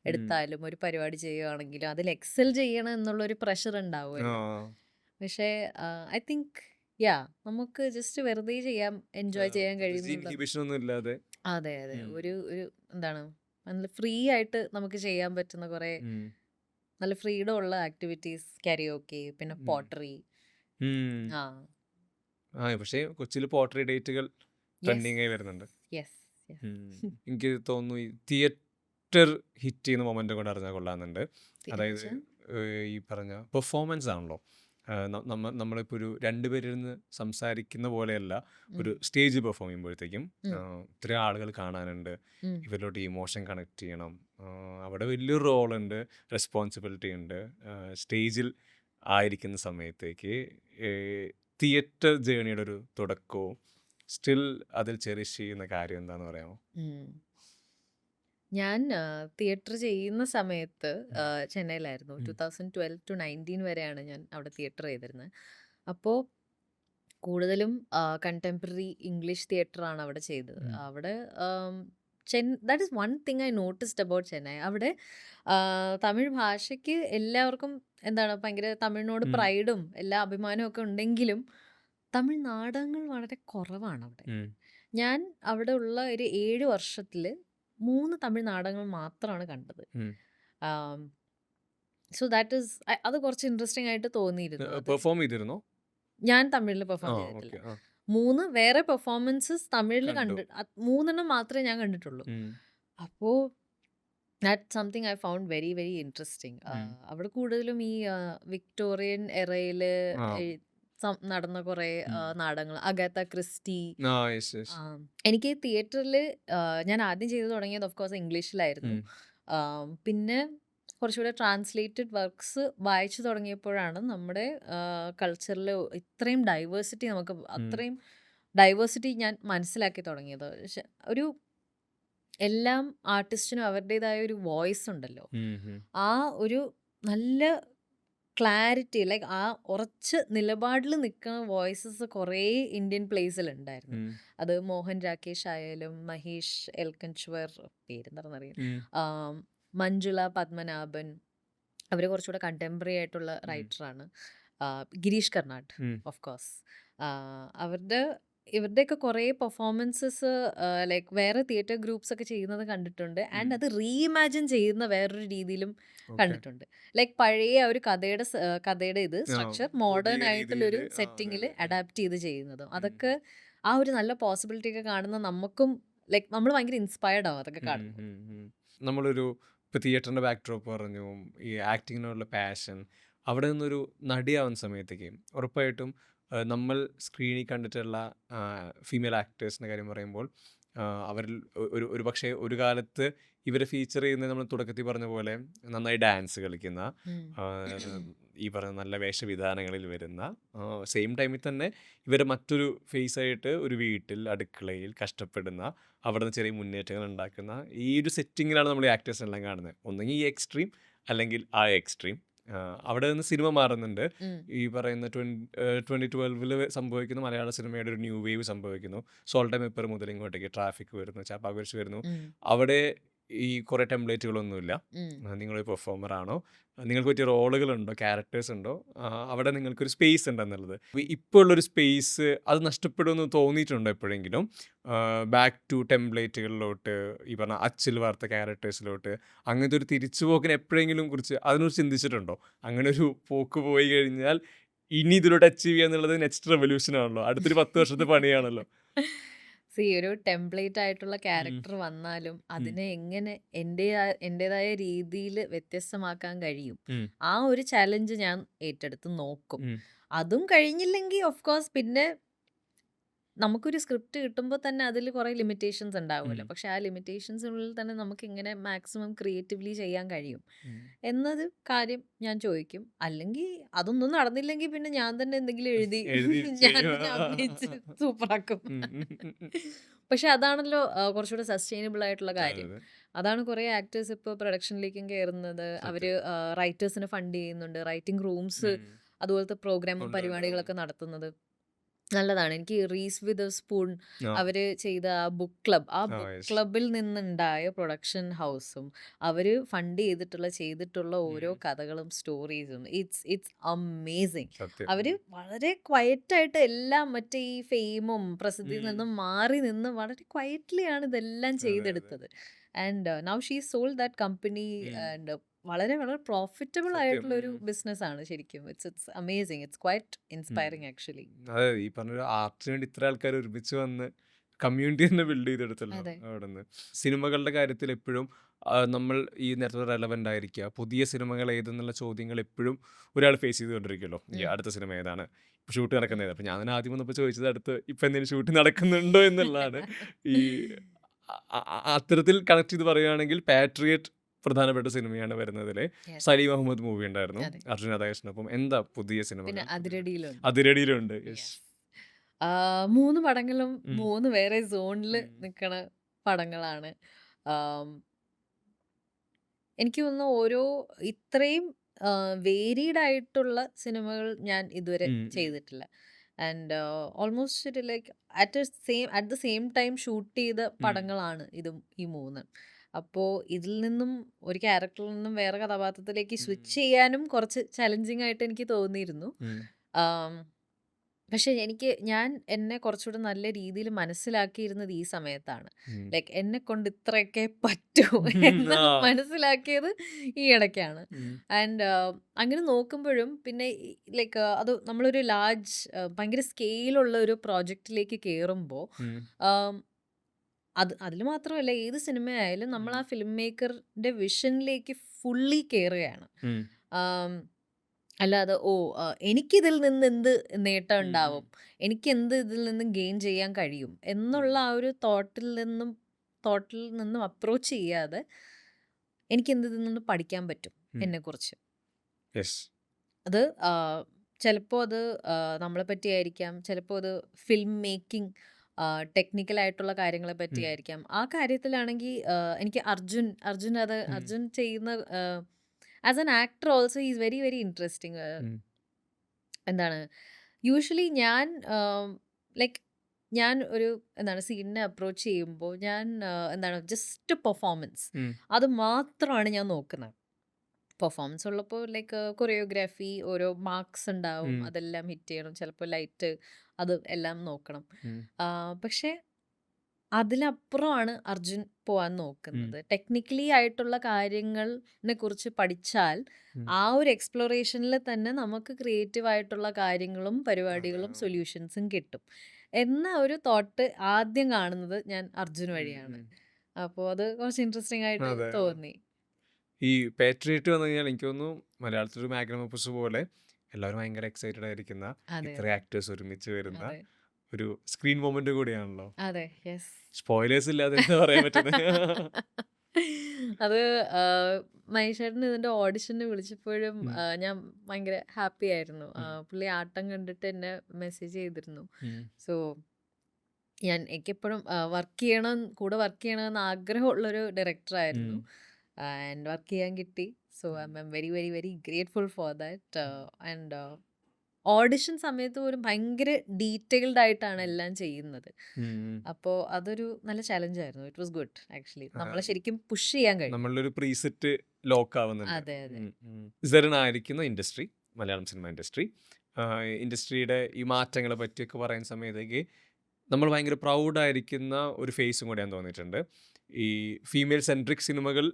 എടുത്താലും ഒരു പരിപാടി ചെയ്യുകയാണെങ്കിലും അതിൽ എക്സൽ ചെയ്യണം എന്നുള്ളൊരു പ്രഷർ ഉണ്ടാവുമല്ലോ. പക്ഷേ ഐ തിങ്ക് നമുക്ക് ജസ്റ്റ് വെറുതെ ചെയ്യാം, എൻജോയ് ചെയ്യാൻ കഴിയുന്നുള്ള. ഇൻഹിബിഷൻ ഒന്നും ഇല്ലാതെ. അതെ അതെ. ഉം. ഒരു എന്താണ് നല്ല ഫ്രീ ആയിട്ട് നമുക്ക് ചെയ്യാൻ പറ്റുന്ന കുറേ ഉം. നല്ല ഫ്രീഡം ഉള്ള ആക്ടിവിറ്റീസ് കരോക്കെ, പിന്നെ ഉം. പോട്ടറി. ഉം. ആ പക്ഷേ കൊച്ചിയിൽ പോട്ടറി ഡേറ്റുകൾ യെസ് ട്രെൻഡിങ് ആയി വരുന്നുണ്ട്. Yes yes. എനിക്ക് തോന്നുന്നു ഈ തിയേറ്റർ ഹിറ്റ് ചെയ്യുന്ന മൊമെന്റ് കൊണ്ട് അറിഞ്ഞാൽ കൊള്ളാമെന്നുണ്ട്. അതായത് തിയേറ്റർ ഈ പറഞ്ഞ പെർഫോമൻസ് ആണല്ലോ. നമ്മളിപ്പോൾ ഒരു രണ്ടുപേരിരുന്ന് സംസാരിക്കുന്ന പോലെയല്ല ഒരു സ്റ്റേജ് പെർഫോം ചെയ്യുമ്പോഴത്തേക്കും ഇത്രയും ആളുകൾ കാണാനുണ്ട്, ഇവരിലോട്ട് ഇമോഷൻ കണക്ട് ചെയ്യണം, അവിടെ വലിയൊരു റോളുണ്ട്, റെസ്പോൺസിബിലിറ്റി ഉണ്ട്. സ്റ്റേജിൽ ആയിരിക്കുന്ന സമയത്തേക്ക് തിയേറ്റർ ജേണിയുടെ ഒരു തുടക്കവും സ്റ്റിൽ അതിൽ ചെറിഷ് ചെയ്യുന്ന കാര്യം എന്താണെന്ന് പറയാമോ? ഞാൻ തിയേറ്റർ ചെയ്യുന്ന സമയത്ത് ചെന്നൈയിലായിരുന്നു. 2012-19 വരെയാണ് ഞാൻ അവിടെ തിയേറ്റർ ചെയ്തിരുന്നത്. അപ്പോൾ കൂടുതലും കണ്ടംപററി ഇംഗ്ലീഷ് തിയേറ്ററാണ് അവിടെ ചെയ്തത്. അവിടെ that is one thing I noticed about Chennai. അവിടെ തമിഴ് ഭാഷയ്ക്ക് എല്ലാവർക്കും എന്താണ് ഭയങ്കര തമിഴിനോട് പ്രൈഡും എല്ലാ അഭിമാനവും ഒക്കെ ഉണ്ടെങ്കിലും തമിഴ് നാടകങ്ങൾ വളരെ കുറവാണ് അവിടെ. ഞാൻ അവിടെ ഉള്ള ഒരു 7 വർഷത്തിൽ 3 തമിഴ് നാടകങ്ങൾ മാത്രമാണ് കണ്ടത്. സോ ദാറ്റ് ഈസ് അത് കുറച്ച് ഇൻട്രസ്റ്റിംഗ് ആയിട്ട് തോന്നിയിരുന്നു. പെർഫോം ചെയ്തിരുന്നോ? ഞാൻ തമിഴിൽ പെർഫോം ആ ചെയ്തിട്ടില്ല. ഓക്കെ. 3 വേറെ പെർഫോമൻസസ് തമിഴിൽ കണ്ടു. 3 മാത്രമേ ഞാൻ കണ്ടിട്ടുള്ളൂ. അപ്പോൾ that something I found very very interesting. അവിടെ കൂടുതലും ഈ വിക്ടോറിയൻ എറയിൽ ആ നടന്ന കുറേ നാടകങ്ങൾ, അഗാത്ത ക്രിസ്റ്റി. Yes yes. എനിക്ക് തിയേറ്ററിൽ ഞാൻ ആദ്യം ചെയ്തു തുടങ്ങിയത് ഓഫ് കോഴ്സ് ഇംഗ്ലീഷിലായിരുന്നു. പിന്നെ കുറച്ചുകൂടെ ട്രാൻസ്ലേറ്റഡ് വർക്ക്സ് വായിച്ചു തുടങ്ങിയപ്പോഴാണ് നമ്മുടെ കൾച്ചറിൽ ഇത്രയും ഡൈവേഴ്സിറ്റി അത്രയും ഡൈവേഴ്സിറ്റി ഞാൻ മനസ്സിലാക്കി തുടങ്ങിയത്. ഒരു എല്ലാം ആർട്ടിസ്റ്റിനും അവരുടേതായ ഒരു വോയിസ് ഉണ്ടല്ലോ. ആ ഒരു നല്ല ക്ലാരിറ്റി, ലൈക്ക് ആ ഉറച്ച് നിലപാടിൽ നിൽക്കുന്ന വോയിസസ് കുറേ ഇന്ത്യൻ പ്ലേസിലുണ്ടായിരുന്നു. അത് മോഹൻ രാകേഷ് ആയാലും മഹേഷ് എൽക്കൻഷ്വർ, പേരെന്താണെന്നറിയാം, മഞ്ജുള പത്മനാഭൻ, അവർ കുറച്ചുകൂടെ കണ്ടംപററി ആയിട്ടുള്ള റൈറ്ററാണ്. Girish Karnad of course. ഇവരുടെയൊക്കെ കുറേ പെർഫോമൻസസ് ലൈക്ക് വേറെ തിയേറ്റർ ഗ്രൂപ്പ്സ് ഒക്കെ ചെയ്യുന്നത് കണ്ടിട്ടുണ്ട്. ആൻഡ് അത് റീഇമാജിൻ ചെയ്യുന്ന വേറൊരു രീതിയിലും കണ്ടിട്ടുണ്ട്. ലൈക്ക് പഴയ ഒരു കഥയുടെ ഇത് സ്ട്രക്ചർ മോഡേൺ ആയിട്ടുള്ളൊരു സെറ്റിങ്ങിൽ അഡാപ്റ്റ് ചെയ്ത് ചെയ്യുന്നതും അതൊക്കെ ആ ഒരു നല്ല പോസിബിലിറ്റി ഒക്കെ കാണുന്ന നമുക്കും ലൈക്ക് നമ്മൾ ഭയങ്കര ഇൻസ്പയർഡ് ആവും അതൊക്കെ കാണുമ്പോൾ. നമ്മളൊരു ഇപ്പോൾ തിയേറ്ററിൻ്റെ ബാക്ക്ഡ്രോപ്പ് പറഞ്ഞു, ഈ ആക്ടിങ്ങിനോടുള്ള പാഷൻ, അവിടെ നിന്നൊരു നടിയാവുന്ന സമയത്തേക്ക് ഉറപ്പായിട്ടും നമ്മൾ സ്ക്രീനിൽ കണ്ടിട്ടുള്ള ഫീമെയിൽ ആക്ടേഴ്സിൻ്റെ കാര്യം പറയുമ്പോൾ അവരിൽ ഒരു പക്ഷേ ഒരു കാലത്ത് ഇവരെ ഫീച്ചർ ചെയ്യുന്നത് നമ്മൾ തുടക്കത്തിൽ പറഞ്ഞ പോലെ നന്നായി ഡാൻസ് കളിക്കുന്ന, ഈ പറഞ്ഞ നല്ല വേഷവിധാനങ്ങളിൽ വരുന്ന, സെയിം ടൈമിൽ തന്നെ ഇവരെ മറ്റൊരു ഫേസായിട്ട് ഒരു വീട്ടിൽ അടുക്കളയിൽ കഷ്ടപ്പെടുന്ന, അവിടെ നിന്ന് ചെറിയ മുന്നേറ്റങ്ങൾ ഉണ്ടാക്കുന്ന ഈ ഒരു സെറ്റിങ്ങിലാണ് നമ്മൾ ഈ ആക്ടേഴ്സിനെല്ലാം കാണുന്നത്. ഒന്നെങ്കിൽ ഈ എക്സ്ട്രീം അല്ലെങ്കിൽ ആ എക്സ്ട്രീം. അവിടെ നിന്ന് സിനിമ മാറുന്നുണ്ട്. ഉം. ഈ പറയുന്ന 2012 സംഭവിക്കുന്ന മലയാള സിനിമയുടെ ഒരു ന്യൂ വേവ് സംഭവിക്കുന്നു. സോൾട്ട് പേപ്പർ മുതൽ ഇങ്ങോട്ടേക്ക് ട്രാഫിക് വരുന്നു, ചാപ്പാകുരിശ് വരുന്നു. ഉം. അവിടെ ഈ കുറേ ടെംപ്ലേറ്റുകളൊന്നുമില്ല. ഉം. നിങ്ങളൊരു പെർഫോമർ ആണോ, നിങ്ങൾക്ക് പറ്റിയ റോളുകളുണ്ടോ, ക്യാരക്ടേഴ്സ് ഉണ്ടോ, അവിടെ നിങ്ങൾക്കൊരു സ്പേസ് ഉണ്ടെന്നുള്ളത്. ഇപ്പോൾ ഉള്ളൊരു സ്പേസ് അത് നഷ്ടപ്പെടുമെന്ന് തോന്നിയിട്ടുണ്ടോ എപ്പോഴെങ്കിലും? ബാക്ക് ടു ടെംപ്ലേറ്റുകളിലോട്ട്, ഈ പറഞ്ഞ അച്ചിൽ വാർത്ത ക്യാരക്ടേഴ്സിലോട്ട്, അങ്ങനത്തെ ഒരു തിരിച്ചുപോക്കിന് എപ്പോഴെങ്കിലും കുറിച്ച് അതിനെക്കുറിച്ച് ചിന്തിച്ചിട്ടുണ്ടോ? അങ്ങനെ ഒരു പോക്ക് പോയി കഴിഞ്ഞാൽ ഇനി ഇതിലോട്ട് അച്ചീവ് ചെയ്യുക എന്നുള്ളത് നെക്സ്റ്റ് റെവല്യൂഷൻ ആണല്ലോ, അടുത്തൊരു 10 വർഷത്തെ പണിയാണല്ലോ. ഒരു ടെംപ്ലേറ്റ് ആയിട്ടുള്ള ക്യാരക്ടർ വന്നാലും അതിനെ എങ്ങനെ എൻ്റെതായ രീതിയിൽ വ്യത്യസ്തമാക്കാൻ കഴിയും, ഉം. ആ ഒരു ചാലഞ്ച് ഞാൻ ഏറ്റെടുത്ത് നോക്കും. ഉം. അതും കഴിഞ്ഞില്ലെങ്കിൽ ഓഫ് കോഴ്സ് പിന്നെ നമുക്കൊരു സ്ക്രിപ്റ്റ് കിട്ടുമ്പോൾ തന്നെ അതിൽ കുറേ ലിമിറ്റേഷൻസ് ഉണ്ടാവുമല്ലോ. ഉം. പക്ഷെ ആ ലിമിറ്റേഷൻസിനുള്ളിൽ തന്നെ നമുക്ക് എങ്ങനെ മാക്സിമം ക്രിയേറ്റീവ്ലി ചെയ്യാൻ കഴിയും ഉം. എന്നത് കാര്യം ഞാൻ ചോദിക്കും. അല്ലെങ്കിൽ അതൊന്നും നടന്നില്ലെങ്കിൽ പിന്നെ ഞാൻ തന്നെ എന്തെങ്കിലും എഴുതി എഴുതി ഞാൻ ചെയ്യും. തന്നെ അഭിനയിച്ച് സൂപ്പറാക്കും. ഉം. ഉം. ഉം. ഉം. പക്ഷെ അതാണല്ലോ കുറച്ചുകൂടെ സസ്റ്റൈനബിൾ ആയിട്ടുള്ള അതെ, കാര്യം. അതെ. അതാണ് കുറേ ആക്ടേഴ്സ് ഇപ്പോൾ പ്രൊഡക്ഷനിലേക്കും കയറുന്നത്. അവർ സത്യം. റൈറ്റേഴ്സിനെ ഫണ്ട് ചെയ്യുന്നുണ്ട്, റൈറ്റിംഗ് റൂംസ് ഉം. അതുപോലത്തെ പ്രോഗ്രാമും ഉണ്ട്, ഉണ്ട്, ഉണ്ട്. പരിപാടികളൊക്കെ നടത്തുന്നത് നല്ലതാണ്. എനിക്ക് റീസ് വിത്ത് സ്പൂൺ ആ. അവർ ചെയ്ത ബുക്ക് ക്ലബ്, ആ ആ, ബുക്ക് yes. ക്ലബിൽ നിന്നുണ്ടായ പ്രൊഡക്ഷൻ ഹൗസും അവർ ഫണ്ട് ചെയ്തിട്ടുള്ള ഓരോ ഉം. കഥകളും സ്റ്റോറീസും ഇറ്റ്സ് അമേസിങ്. സത്യം. അവർ വളരെ ക്വയറ്റായിട്ട് എല്ലാം മറ്റേ ഈ ഫെയിമും പ്രസിദ്ധിയിൽ ഉം. നിന്നും മാറി നിന്ന് വളരെ ക്വയറ്റ്ലി ആണ് ഇതെല്ലാം അതെ, അതെ. ചെയ്തെടുത്തത്. And now she sold that company. Um. And വളരെ വളരെ പ്രോഫിറ്റബിൾ സത്യം. ആയിട്ടുള്ള ഒരു ഉം. ബിസിനസ് ആണ് ശരിക്കും. It's amazing. ഇറ്റ്സ് ക്വൈറ്റ് ഉം. Inspiring actually. അതെ, ഈ പറഞ്ഞ ആർട്ടിന് വേണ്ടി ഇത്ര ആൾക്കാർ ഒരുമിച്ച് വന്ന് കമ്മ്യൂണിറ്റി തന്നെ ബിൽഡ് ചെയ്തെടുത്തല്ലോ അതെ. അവിടെ നിന്ന്. സിനിമകളുടെ കാര്യത്തിൽ എപ്പോഴും നമ്മൾ ഈ നേരത്തെ റെലവൻ്റ് ആയിരിക്കുക, പുതിയ സിനിമകൾ ഏതെന്നുള്ള ചോദ്യങ്ങൾ എപ്പോഴും ഒരാൾ ഫേസ് ചെയ്തുകൊണ്ടിരിക്കുമല്ലോ. ഈ ഉം. അടുത്ത സിനിമ ഏതാണ്, ഇപ്പോൾ ഷൂട്ട് നടക്കുന്നത്. അപ്പം ഞാൻ തന്നെ ആദ്യം വന്നപ്പോൾ ചോദിച്ചത് അടുത്ത് ഇപ്പം എന്തെങ്കിലും ഷൂട്ട് നടക്കുന്നുണ്ടോ എന്നുള്ളതാണ്. ഈ അത്തരത്തിൽ കണക്ട് ചെയ്ത് പറയുകയാണെങ്കിൽ പാട്രിയറ്റ് പ്രധാനപ്പെട്ട സിനിമയാണ് വരുന്നതിൽ. Yes. സലീം അഹമ്മദ് മൂവി ഉണ്ടായിരുന്നു അതെ. അർജുൻ അദായസിനൊപ്പം. എന്താ പുതിയ പിന്നെ സിനിമ? അതിരടിയിലുണ്ട്. അതിരടിയിലുണ്ട്. യെസ്. 3 പടങ്ങളും ഉം. 3 വേറെ സോണിൽ ഉം. നിൽക്കണ പടങ്ങളാണ്. ആം, എനിക്ക് തോന്നുന്നു ഓരോ ഇത്രയും വേരീഡ് ആയിട്ടുള്ള സിനിമകൾ ഞാൻ ഇതുവരെ ഉം. ചെയ്തിട്ടില്ല. And almost like at the same time shoot ചെയ്ത ഉം. പടങ്ങളാണ് ഇതും ഈ 3. അപ്പോൾ ഇതിൽ നിന്നും ഒരു ക്യാരക്ടറിൽ നിന്നും വേറെ കഥാപാത്രത്തിലേക്ക് സ്വിച്ച് ഉം. ചെയ്യാനും കുറച്ച് ചലഞ്ചിങ് ആയിട്ട് എനിക്ക് തോന്നിയിരുന്നു. ഉം. ആം, പക്ഷെ ഞാൻ എന്നെ കുറച്ചുകൂടെ നല്ല രീതിയിൽ മനസ്സിലാക്കിയിരുന്നത് ഈ സമയത്താണ്. ഉം. ലൈക്ക് എന്നെ കൊണ്ട് ഇത്രയൊക്കെ പറ്റൂ എന്ന് ആ. മനസ്സിലാക്കിയത് ഈ ഇടയ്ക്കാണ്. ഉം. ആൻഡ് അങ്ങനെ നോക്കുമ്പോഴും പിന്നെ ലൈക്ക് അത് നമ്മളൊരു ഭയങ്കര സ്കെയിലുള്ള ഒരു പ്രോജക്റ്റിലേക്ക് കയറുമ്പോൾ ഉം. അതിൽ മാത്രമല്ല ഏത് സിനിമയായാലും നമ്മൾ ഉം. ആ ഫിലിം മേക്കറിന്റെ വിഷനിലേക്ക് ഫുള്ളി കയറുകയാണ്. ഉം. ആം, അല്ലാതെ എനിക്കിതിൽ നിന്ന് എന്ത് നേട്ടം ഉം. ഉണ്ടാവും, എനിക്ക് എന്ത് ഇതിൽ നിന്നും ഗെയിൻ ചെയ്യാൻ കഴിയും എന്നുള്ള ഉം. ആ ഒരു തോട്ടിൽ നിന്നും അപ്രോച്ച് ചെയ്യാതെ എനിക്ക് എന്ത് ഇതിൽ നിന്ന് പഠിക്കാൻ പറ്റും ഉം. എന്നെക്കുറിച്ച്. യെസ്. അത് ചിലപ്പോൾ അത് നമ്മളെ പറ്റിയായിരിക്കാം, ചിലപ്പോൾ അത് ഫിലിം മേക്കിംഗ് ടെക്നിക്കലായിട്ടുള്ള കാര്യങ്ങളെ ഉം. പറ്റിയായിരിക്കാം. ആ കാര്യത്തിലാണെങ്കിൽ എനിക്ക് ഉം. അർജുൻ ചെയ്യുന്ന as an actor also is very very interesting. ഉം. എന്താണ് യൂഷ്വലി ഞാൻ ഒരു സീനിനെ അപ്രോച്ച് ചെയ്യുമ്പോൾ ജസ്റ്റ് പെർഫോമൻസ് ഉം. അത് മാത്രമാണ് ഞാൻ നോക്കുന്നത്. പെർഫോമൻസ് ഉള്ളപ്പോൾ കൊറിയോഗ്രാഫി ഓരോ മാർക്സ് ഉണ്ടാവും, ഉം. അതെല്ലാം ഹിറ്റ് ചെയ്യണം, ചിലപ്പോൾ ലൈറ്റ് അത് എല്ലാം നോക്കണം. ഉം. പക്ഷെ അതിലപ്പുറമാണ് അർജുൻ പോവാൻ ഉം. നോക്കുന്നത്. ടെക്നിക്കലി ആയിട്ടുള്ള കാര്യങ്ങളെ കുറിച്ച് പഠിച്ചാൽ ഉം. ആ ഒരു എക്സ്പ്ലോറേഷനിൽ തന്നെ നമുക്ക് ക്രിയേറ്റീവ് ആയിട്ടുള്ള കാര്യങ്ങളും അതെ. പരിപാടികളും സൊല്യൂഷൻസും കിട്ടും എന്ന ഒരു തോട്ട് ആദ്യം കാണുന്നത് ഞാൻ അർജുൻ ഉം. വഴിയാണ്. ഉം. അപ്പോൾ അത് കുറച്ച് ഇൻട്രസ്റ്റിംഗ് ആയിട്ട് അതെ. തോന്നി. ഈ പാട്രിയറ്റ് വന്നു കഴിഞ്ഞാൽ എനിക്ക് തോന്നുന്നു മലയാളത്തിലൊരു മാഗ്നം ഓപ്പസ് പോലെ എല്ലാവരും ഭയങ്കര എക്സൈറ്റഡ് ആയിരിക്കുന്ന, അതെ ഇത്ര ആക്ടേഴ്സ് ഒരുമിച്ച് വരുന്ന അതെ ഒരു സ്ക്രീൻ മൊമെന്റ് കൂടിയാണല്ലോ. അതെ യെസ്. സ്പോയിലേഴ്സ് ഇല്ലാതെ എന്താ പറയാൻ പറ്റുന്നത്? അത് മഹേഷേട്ടൻ ഇതിന്റെ ഓഡിഷന് വിളിച്ചപ്പോഴും ഉം. ഞാൻ ഭയങ്കര ഹാപ്പി ആയിരുന്നു. ഉം. പുള്ളി ആട്ടം കണ്ടിട്ട് എന്നെ മെസ്സേജ് ചെയ്തിരുന്നു. ഉം. സോ എനിക്കെപ്പോഴും കൂടെ വർക്ക് ചെയ്യണമെന്ന് ആഗ്രഹമുള്ളൊരു ഡയറക്ടറായിരുന്നു. ഉം. ആൻഡ് വർക്ക് ചെയ്യാൻ കിട്ടി. So I am very very very grateful for that. And audition സമയത്ത് പോലും ഭയങ്കര ഡീറ്റെയിൽഡ് ആയിട്ടാണ് എല്ലാം ചെയ്യുന്നത്. അപ്പോൾ അതൊരു നല്ല ചലഞ്ചായിരുന്നു. It was good actually. നമ്മളെ ശരിക്കും പുഷ് ചെയ്യാൻ കഴിയും. നമ്മളൊരു പ്രീസെറ്റ് ലോക്ക് ആവുന്നുണ്ട്. അതെ അതെ. സെറിനായിരിക്കുന്ന ഇൻഡസ്ട്രി, മലയാളം സിനിമ ഇൻഡസ്ട്രി, ഇൻഡസ്ട്രിയുടെ ഈ മാറ്റങ്ങളെ പറ്റിയൊക്കെ പറയുന്ന സമയത്തേക്ക് നമ്മൾ ഭയങ്കര പ്രൗഡായിരിക്കുന്ന ഒരു ഫേസും കൂടെ ഞാൻ തോന്നിയിട്ടുണ്ട്. ഈ ഫീമെയിൽ സെൻട്രിക് സിനിമകൾ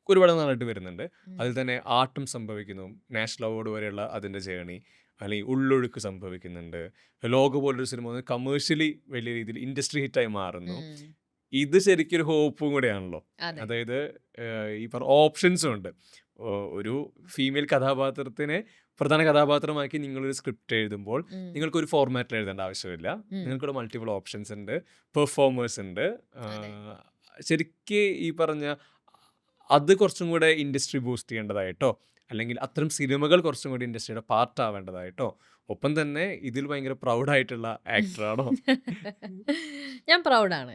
ഒരുപാട് നാളായിട്ട് വരുന്നുണ്ട്. അതിൽ തന്നെ ആർട്ടും സംഭവിക്കുന്നു. നാഷണൽ അവാർഡ് വരെയുള്ള അതിൻ്റെ ജേണി, അല്ലെങ്കിൽ ഉള്ളൊഴുക്ക് സംഭവിക്കുന്നുണ്ട്. ലോക പോലൊരു സിനിമ കമേഴ്ഷ്യലി വലിയ രീതിയിൽ ഇൻഡസ്ട്രി ഹിറ്റായി മാറുന്നു. ഇത് ശരിക്കും ഒരു ഹോപ്പും കൂടെയാണല്ലോ. അതെ. അതായത് ഈ പറഞ്ഞ ഓപ്ഷൻസും ഉണ്ട്. ഒരു ഫീമെയിൽ കഥാപാത്രത്തിനെ പ്രധാന കഥാപാത്രമാക്കി നിങ്ങളൊരു സ്ക്രിപ്റ്റ് എഴുതുമ്പോൾ നിങ്ങൾക്കൊരു ഫോർമാറ്റിൽ എഴുതേണ്ട ആവശ്യമില്ല. നിങ്ങൾക്കൊരു മൾട്ടിപ്പിൾ ഓപ്ഷൻസ് ഉണ്ട്, പെർഫോമേഴ്സ് ഉണ്ട്. ശരിക്ക് ഈ പറഞ്ഞ അത് കുറച്ചും കൂടെ ഇൻഡസ്ട്രി ബൂസ്റ്റ് ചെയ്യേണ്ടതായിട്ടോ, അല്ലെങ്കിൽ അത്തരം സിനിമകൾ കുറച്ചും കൂടി ഇൻഡസ്ട്രിയുടെ പാർട്ട് ആവേണ്ടതായിട്ടോ, ഒപ്പം തന്നെ ഇതിൽ ഭയങ്കര പ്രൗഡായിട്ടുള്ള ആക്ടറാണോ? ഞാൻ പ്രൗഡാണ്.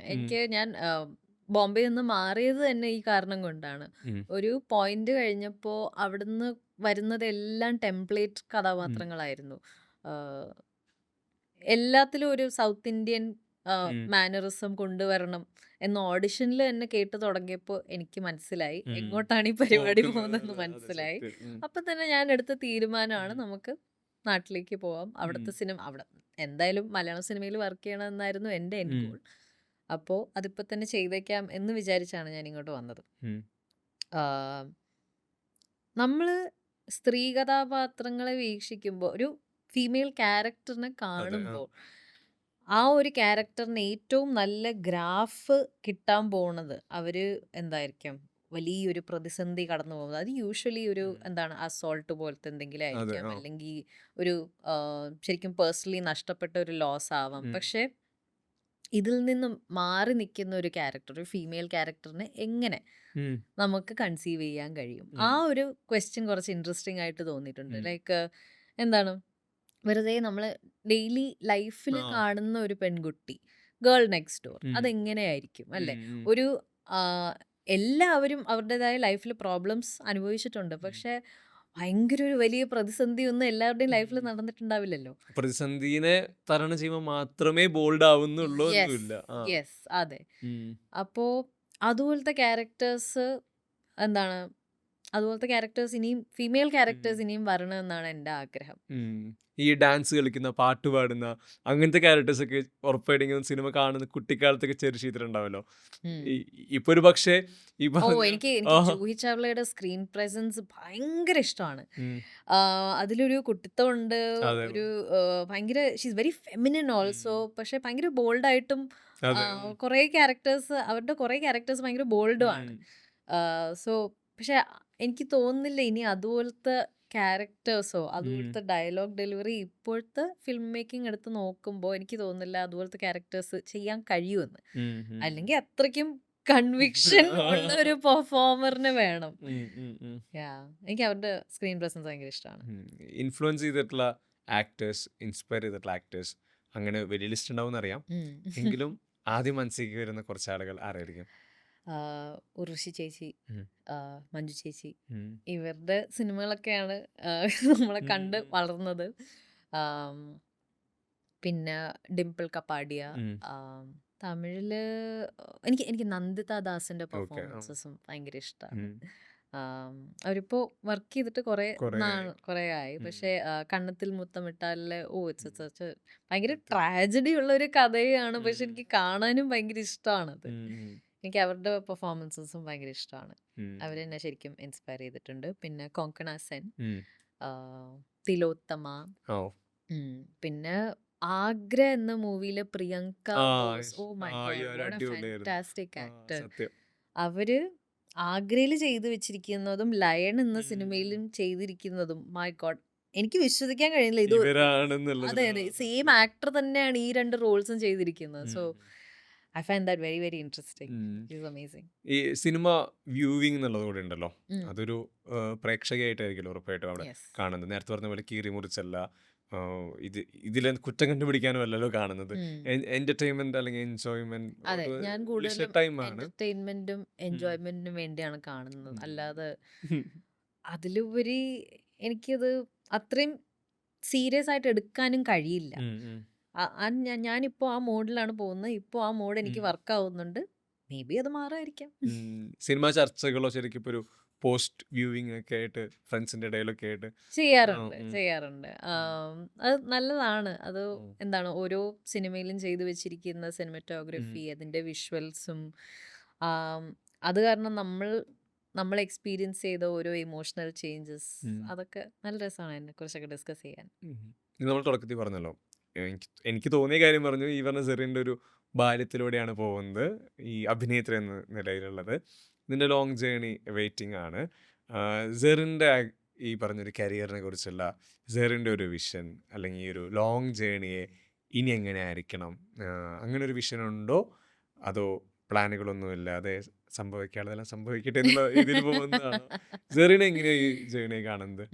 ഞാൻ ബോംബെ നിന്ന് മാറിയത് തന്നെ ഈ കാരണം കൊണ്ടാണ്. ഒരു പോയിന്റ് കഴിഞ്ഞപ്പോൾ അവിടുന്ന് വരുന്നതെല്ലാം ടെംപ്ലേറ്റ് കഥാപാത്രങ്ങളായിരുന്നു. എല്ലാത്തിലും ഒരു സൗത്ത് ഇന്ത്യൻ മാനറിസം കൊണ്ടുവരണം എന്ന ഓഡിഷനിൽ തന്നെ കേട്ട് തുടങ്ങിയപ്പോൾ എനിക്ക് മനസ്സിലായി എങ്ങോട്ടാണ് ഈ പരിപാടി പോകുന്നതെന്ന് മനസ്സിലായി. അപ്പം തന്നെ ഞാൻ എടുത്ത തീരുമാനമാണ് നമുക്ക് നാട്ടിലേക്ക് പോവാം. അവിടുത്തെ സിനിമ അവിടെ എന്തായാലും മലയാളം സിനിമയിൽ വർക്ക് ചെയ്യണമെന്നായിരുന്നു എൻ്റെ എൻഡ് ഗോൾ. അപ്പോൾ അതിപ്പോൾ തന്നെ ചെയ്തേക്കാം എന്ന് വിചാരിച്ചാണ് ഞാൻ ഇങ്ങോട്ട് വന്നത്. നമ്മൾ സ്ത്രീ കഥാപാത്രങ്ങളെ വീക്ഷിക്കുമ്പോൾ, ഒരു ഫീമെയിൽ ക്യാരക്ടറിനെ കാണുമ്പോൾ, ആ ഒരു ക്യാരക്ടറിന് ഏറ്റവും നല്ല ഗ്രാഫ് കിട്ടാൻ പോണത് അവർ എന്തായിരിക്കും, വലിയൊരു പ്രതിസന്ധി കടന്നു പോകുന്നത്. അത് യൂഷ്വലി ഒരു എന്താണ് അസോൾട്ട് പോലത്തെ എന്തെങ്കിലും ആയിരിക്കാം, അല്ലെങ്കിൽ ഒരു ശരിക്കും പേഴ്സണലി നഷ്ടപ്പെട്ട ഒരു ലോസ് ആവാം. പക്ഷെ ഇതിൽ നിന്നും മാറി നിൽക്കുന്ന ഒരു ക്യാരക്ടർ, ഒരു ഫീമെയിൽ ക്യാരക്ടറിനെ എങ്ങനെ നമുക്ക് കൺസീവ് ചെയ്യാൻ കഴിയും? ആ ഒരു ക്വസ്റ്റ്യൻ കുറച്ച് ഇൻട്രസ്റ്റിംഗ് ആയിട്ട് തോന്നിയിട്ടുണ്ട്. ലൈക്ക് എന്താണ്, വെറുതെ നമ്മൾ ഡെയിലി ലൈഫിൽ കാണുന്ന ഒരു പെൺകുട്ടി, ഗേൾ നെക്സ്റ്റ് ഡോർ, അതെങ്ങനെയായിരിക്കും അല്ലേ? ഒരു എല്ലാവരും അവരുടേതായ ലൈഫിൽ പ്രോബ്ലംസ് അനുഭവിച്ചിട്ടുണ്ട്. പക്ഷെ ഭയങ്കര ഒരു വലിയ പ്രതിസന്ധി ഒന്നും എല്ലാവരുടെയും ലൈഫിൽ നടന്നിട്ടുണ്ടാവില്ലല്ലോ. പ്രതിസന്ധിനെ തരണം ചെയ്യുമ്പോൾ മാത്രമേ ബോൾഡ് ആവുന്നുള്ളൂ. യെസ്, അതെ. അപ്പോ അതുപോലത്തെ ക്യാരക്ടേഴ്സ് എന്താണ്, അതുപോലത്തെ ക്യാരക്ടേഴ്സ് ഇനിയും, ഫീമെയിൽ ക്യാരക്ടേഴ്സ് ഇനിയും വരണമെന്നാണ് എൻ്റെ ആഗ്രഹം. ഈ ഡാൻസ് കളിക്കുന്ന, പാട്ട് പാടുന്ന അങ്ങനത്തെ ക്യാരക്ടേഴ്സ് ഒക്കെ ഉറപ്പായിട്ടും സിനിമ കാണുന്ന കുട്ടിക്കാലത്തൊക്കെ ചെറിയ ചെയ്തിട്ടുണ്ടാവല്ലോ. ഇപ്പൊ ഒരു പക്ഷേ എനിക്ക് ജൂഹി ചാവ്ലയുടെ സ്ക്രീൻ പ്രസൻസ് ഭയങ്കര ഇഷ്ടമാണ്. അതിലൊരു കുട്ടിത്തമുണ്ട്, ഒരു ഭയങ്കര ഷീസ് വെരി ഫെമിനിൻ ഓൾസോ. പക്ഷെ ഭയങ്കര ബോൾഡായിട്ടും കുറേ ക്യാരക്ടേഴ്സ്, അവരുടെ കുറേ ക്യാരക്ടേഴ്സ് ഭയങ്കര ബോൾഡും ആണ്. സോ പക്ഷെ എനിക്ക് തോന്നുന്നില്ല ഇനി അതുപോലത്തെ ക്യാരക്ടേഴ്സോ അതുപോലത്തെ ഡയലോഗ് ഡെലിവറി ഇപ്പോഴത്തെ ഫിലിം മേക്കിംഗ് എടുത്ത് നോക്കുമ്പോൾ എനിക്ക് തോന്നുന്നില്ല അതുപോലത്തെ ക്യാരക്ടേഴ്സ് ചെയ്യാൻ കഴിയുമെന്ന്. അല്ലെങ്കിൽ അത്രയ്ക്കും കൺവിക്ഷൻ ഉള്ള ഒരു പെർഫോമറിന് വേണം. എനിക്ക് അവരുടെ സ്ക്രീൻ പ്രസൻസ് ഭയങ്കര ഇഷ്ടമാണ്. ഇൻഫ്ലുവൻസ് ചെയ്തിട്ടുള്ള ആക്ടേഴ്സ്, ഇൻസ്പയർ ചെയ്തിട്ടുള്ള ആക്ടേഴ്സ് അങ്ങനെ വലിയ ലിസ്റ്റ് ഉണ്ടാവും എന്നറിയാം. എങ്കിലും ആദ്യം മനസ്സിലേക്ക് വരുന്ന കുറച്ച് ആളുകൾ ആരായിരിക്കും? ഉർവശി ചേച്ചി, മഞ്ജു ചേച്ചി, ഇവരുടെ സിനിമകളൊക്കെയാണ് നമ്മളെ കണ്ട് വളർന്നത്. പിന്നെ ഡിംപിൾ കപ്പാഡിയ. തമിഴില് എനിക്ക് നന്ദിത ദാസിന്റെ പെർഫോമൻസസും ഭയങ്കര ഇഷ്ടമാണ്. അവരിപ്പോ വർക്ക് ചെയ്തിട്ട് കുറെ ആയി. പക്ഷെ കണ്ണത്തിൽ മുത്തമിട്ടാലിലെ ഇറ്റ്സ് ഭയങ്കര ട്രാജഡി ഉള്ള ഒരു കഥയാണ്. പക്ഷെ എനിക്ക് കാണാനും ഭയങ്കര ഇഷ്ടമാണത്. എനിക്ക് അവരുടെ പെർഫോമൻസസും ഭയങ്കര ഇഷ്ടമാണ്. അവരെന്നെ ശരിക്കും ഇൻസ്പയർ ചെയ്തിട്ടുണ്ട്. പിന്നെ കൊങ്കണ സെൻ, തിലോത്തമ, പിന്നെ ആഗ്ര എന്ന മൂവിയിലെ Priyanka Bose. Oh my god, what a fantastic actor. അവര് ആഗ്രയിൽ ചെയ്തു വെച്ചിരിക്കുന്നതും ലയൺ എന്ന സിനിമയിലും ചെയ്തിരിക്കുന്നതും, മൈ ഗോഡ്, എനിക്ക് വിശ്വസിക്കാൻ കഴിയില്ല ഇത്. അതെ അതെ, സെയിം ആക്ടർ തന്നെയാണ് ഈ രണ്ട് റോൾസും ചെയ്തിരിക്കുന്നത്. So I find that very very interesting. It's amazing. ഈ സിനിമ വ്യൂവിംഗ് എന്നുള്ളത് കൂടെ ഉണ്ടല്ലോ, അതൊരു പ്രേക്ഷകയായിട്ടായിരിക്കും ഉറപ്പായിട്ടും അവിടെ കാണുന്നത്. നേരത്തെ പറഞ്ഞ പോലെ കീറി മുറിച്ചല്ല, ഇതിലെ കുറ്റം കണ്ടുപിടിക്കാനും അല്ലല്ലോ കാണുന്നത്. എന്റർടൈൻമെന്റ് അല്ലെങ്കിൽ എൻജോയ്മെന്റ്, ഞാൻ കൂടുതലും എന്റർടൈൻമെന്റും എൻജോയ്മെന്റിനും വേണ്ടിയാണ് കാണുന്നത്. അല്ലാതെ അതിലുപരി എനിക്കത് അത്രയും സീരിയസ് ആയിട്ട് എടുക്കാനും കഴിയില്ല. ഞാനിപ്പോൾ ആ മോഡിലാണ് പോകുന്നത്. ഇപ്പോൾ ആ മോഡ് എനിക്ക് വർക്ക് ആവുന്നുണ്ട്. മേ ബി അത് മാറായിരിക്കാം. സിനിമ ചർച്ചകളോ ശരിക്കും ഇപ്പോൾ ഒരു പോസ്റ്റ് വ്യൂവിംഗ് ഒക്കെ ആയിട്ട് ഫ്രണ്ട്സിന്റെ ഇടയിലൊക്കെ ആയിട്ട് ചെയ്യാറുണ്ട്. അത് നല്ലതാണ്. അത് എന്താണ് ഓരോ സിനിമയിലും ചെയ്തു വെച്ചിരിക്കുന്ന സിനിമറ്റോഗ്രഫി, അതിന്റെ വിഷ്വൽസും, അത് കാരണം നമ്മൾ എക്സ്പീരിയൻസ് ചെയ്ത ഓരോ ഇമോഷണൽ ചേഞ്ചസ്, അതൊക്കെ നല്ല രസമാണ് എന്നെ കുറിച്ചൊക്കെ ഡിസ്കസ് ചെയ്യാൻ. ഇത് നമ്മൾ തുടക്കത്തിൽ പറഞ്ഞല്ലോ, എനിക്ക് തോന്നിയ കാര്യം പറഞ്ഞു. ഈ പറഞ്ഞ സെറിൻ്റെ ഒരു ബാല്യത്തിലൂടെയാണ് പോകുന്നത് ഈ അഭിനേത്രി എന്ന നിലയിലുള്ളത്. ഇതിൻ്റെ ലോങ് ജേണി വെയിറ്റിംഗ് ആണ്. സെറിൻ്റെ ഈ പറഞ്ഞൊരു കരിയറിനെ കുറിച്ചുള്ള സെറിൻ്റെ ഒരു വിഷൻ, അല്ലെങ്കിൽ ഈ ഒരു ലോങ് ജേണിയെ ഇനി എങ്ങനെ ആയിരിക്കണം, അങ്ങനെ ഒരു വിഷൻ ഉണ്ടോ, അതോ പ്ലാനുകളൊന്നുമില്ലാതെ സംഭവിക്കാനുള്ളതെല്ലാം സംഭവിക്കട്ടെ എന്നുള്ള ഇതിൽ പോകുന്നതാണ്? സെറിനെ എങ്ങനെയാ ഈ ജേണിയെ കാണുന്നത്?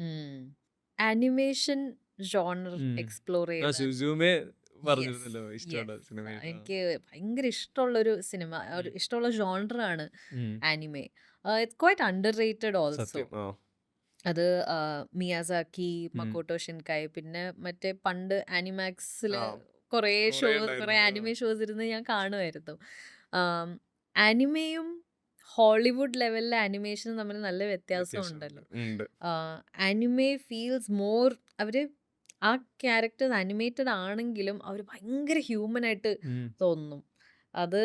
ആനിമേഷൻ ജോണർ എക്സ്പ്ലോർ സുസുമേ പറഞ്ഞിരുന്നല്ലോ ഇഷ്ടമുള്ള സിനിമ. എനിക്ക് ഭയങ്കര ഇഷ്ടമുള്ളൊരു സിനിമ, ഒരു ഇഷ്ടമുള്ള ജോണറാണ് anime. It's quite underrated also. അത് മിയാസാക്കി, മക്കോട്ടോ ഷിൻകായ്, പിന്നെ മറ്റേ പണ്ട് ആനിമാക്സില് കുറേ ആനിമേ ഷോസ് ഇരുന്ന് ഞാൻ കാണുമായിരുന്നു. ആനിമയും ഹോളിവുഡ് ലെവലിലെ ആനിമേഷനും തമ്മിൽ നല്ല വ്യത്യാസം ഉണ്ടല്ലോ. ആനിമേ ഫീൽസ് മോർ, അവര് ആ ക്യാരക്ടേഴ്സ് അനിമേറ്റഡ് ആണെങ്കിലും അവർ ഭയങ്കര ഹ്യൂമൻ ആയിട്ട് തോന്നും. അത്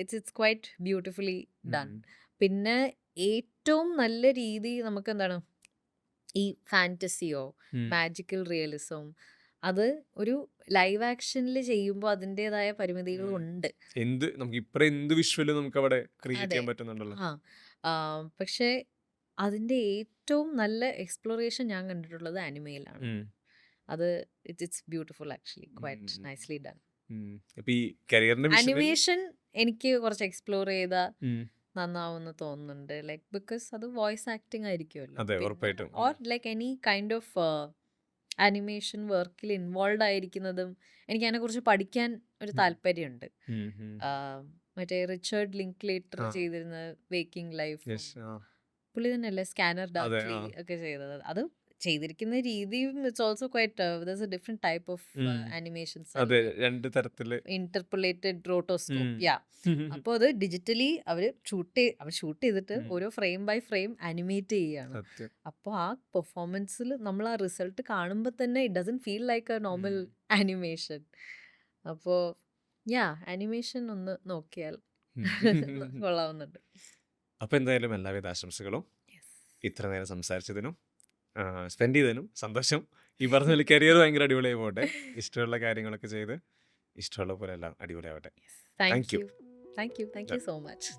ഇറ്റ്സ് ക്വൈറ്റ് ബ്യൂട്ടിഫുള്ളി ഡൺ. പിന്നെ ഏറ്റവും നല്ല രീതി നമുക്ക് എന്താണ് ഈ ഫാന്റസിയോ മാജിക്കൽ റിയലിസം, അത് ഒരു ലൈവ് ആക്ഷനിൽ ചെയ്യുമ്പോൾ അതിൻ്റെതായ പരിമിതികളുണ്ട്. നമുക്ക് ഇപ്പറ എന്ത് വിഷ്വലും നമുക്ക് അവിടെ ക്രിയേറ്റ് ചെയ്യാൻ പറ്റുന്നുണ്ടല്ലോ. പക്ഷേ അതിൻ്റെ ഏറ്റവും നല്ല എക്സ്പ്ലോറേഷൻ ഞാൻ കണ്ടിട്ടുള്ളത് ആനിമയിലാണ്. അത് it's beautiful actually, quite nicely done. Animation എനിക്ക് കുറച്ച് എക്സ്പ്ലോർ ചെയ്ത നന്നാവുമെന്ന് തോന്നുന്നുണ്ട്. ലൈക്ക് ബിക്കോസ് അത് വോയിസ് ആക്ടിങ് ആയിരിക്കുമല്ലോ, or like any kind of animation വർക്കിൽ ഇൻവോൾവ് ആയിരിക്കുന്നതും എനിക്ക് അതിനെക്കുറിച്ച് പഠിക്കാൻ ഒരു താല്പര്യമുണ്ട്. മറ്റേ റിച്ചർഡ് ലിങ്ക്ലേറ്റർ ചെയ്തിരുന്ന വേക്കിംഗ് ലൈഫ്, പുള്ളി തന്നെയല്ലേ സ്കാനർ ഡാർക്ലി ഒക്കെ ചെയ്തത്. അത് ചെയ്തിരിക്കുന്ന രീതിയും it's also quite there's a different type of animations. അതെ, രണ്ട് തരത്തില് ഇന്റർപൊലേറ്റഡ് റോട്ടോസ്കോപ്പ്. അപ്പോൾ അത് ഡിജിറ്റലി അവർ ഷൂട്ട് ചെയ്തിട്ട് ഓരോ ഫ്രെയിം ബൈ ഫ്രെയിം അനിമേറ്റ് ചെയ്യുകയാണ്. അപ്പോൾ ആ പെർഫോമൻസിൽ നമ്മൾ ആ റിസൾട്ട് കാണുമ്പോൾ തന്നെ it doesn't feel like A normal animation. അപ്പോൾ ആനിമേഷൻ ഒന്ന് നോക്കിയാൽ കൊള്ളാവുന്നുണ്ട്. അപ്പോൾ എന്തായാലും എല്ലാവിധ ആശംസകളും. ഇത്ര നേരം സംസാരിച്ചതിനും സ്പെൻഡ് ചെയ്തതിനും സന്തോഷം. ഈ പറഞ്ഞ പോലെ കരിയർ ഭയങ്കര അടിപൊളിയായി പോട്ടെ. ഇഷ്ടമുള്ള കാര്യങ്ങളൊക്കെ ചെയ്ത് ഇഷ്ടമുള്ള പോലെ എല്ലാം അടിപൊളിയാവട്ടെ. Thank you so much.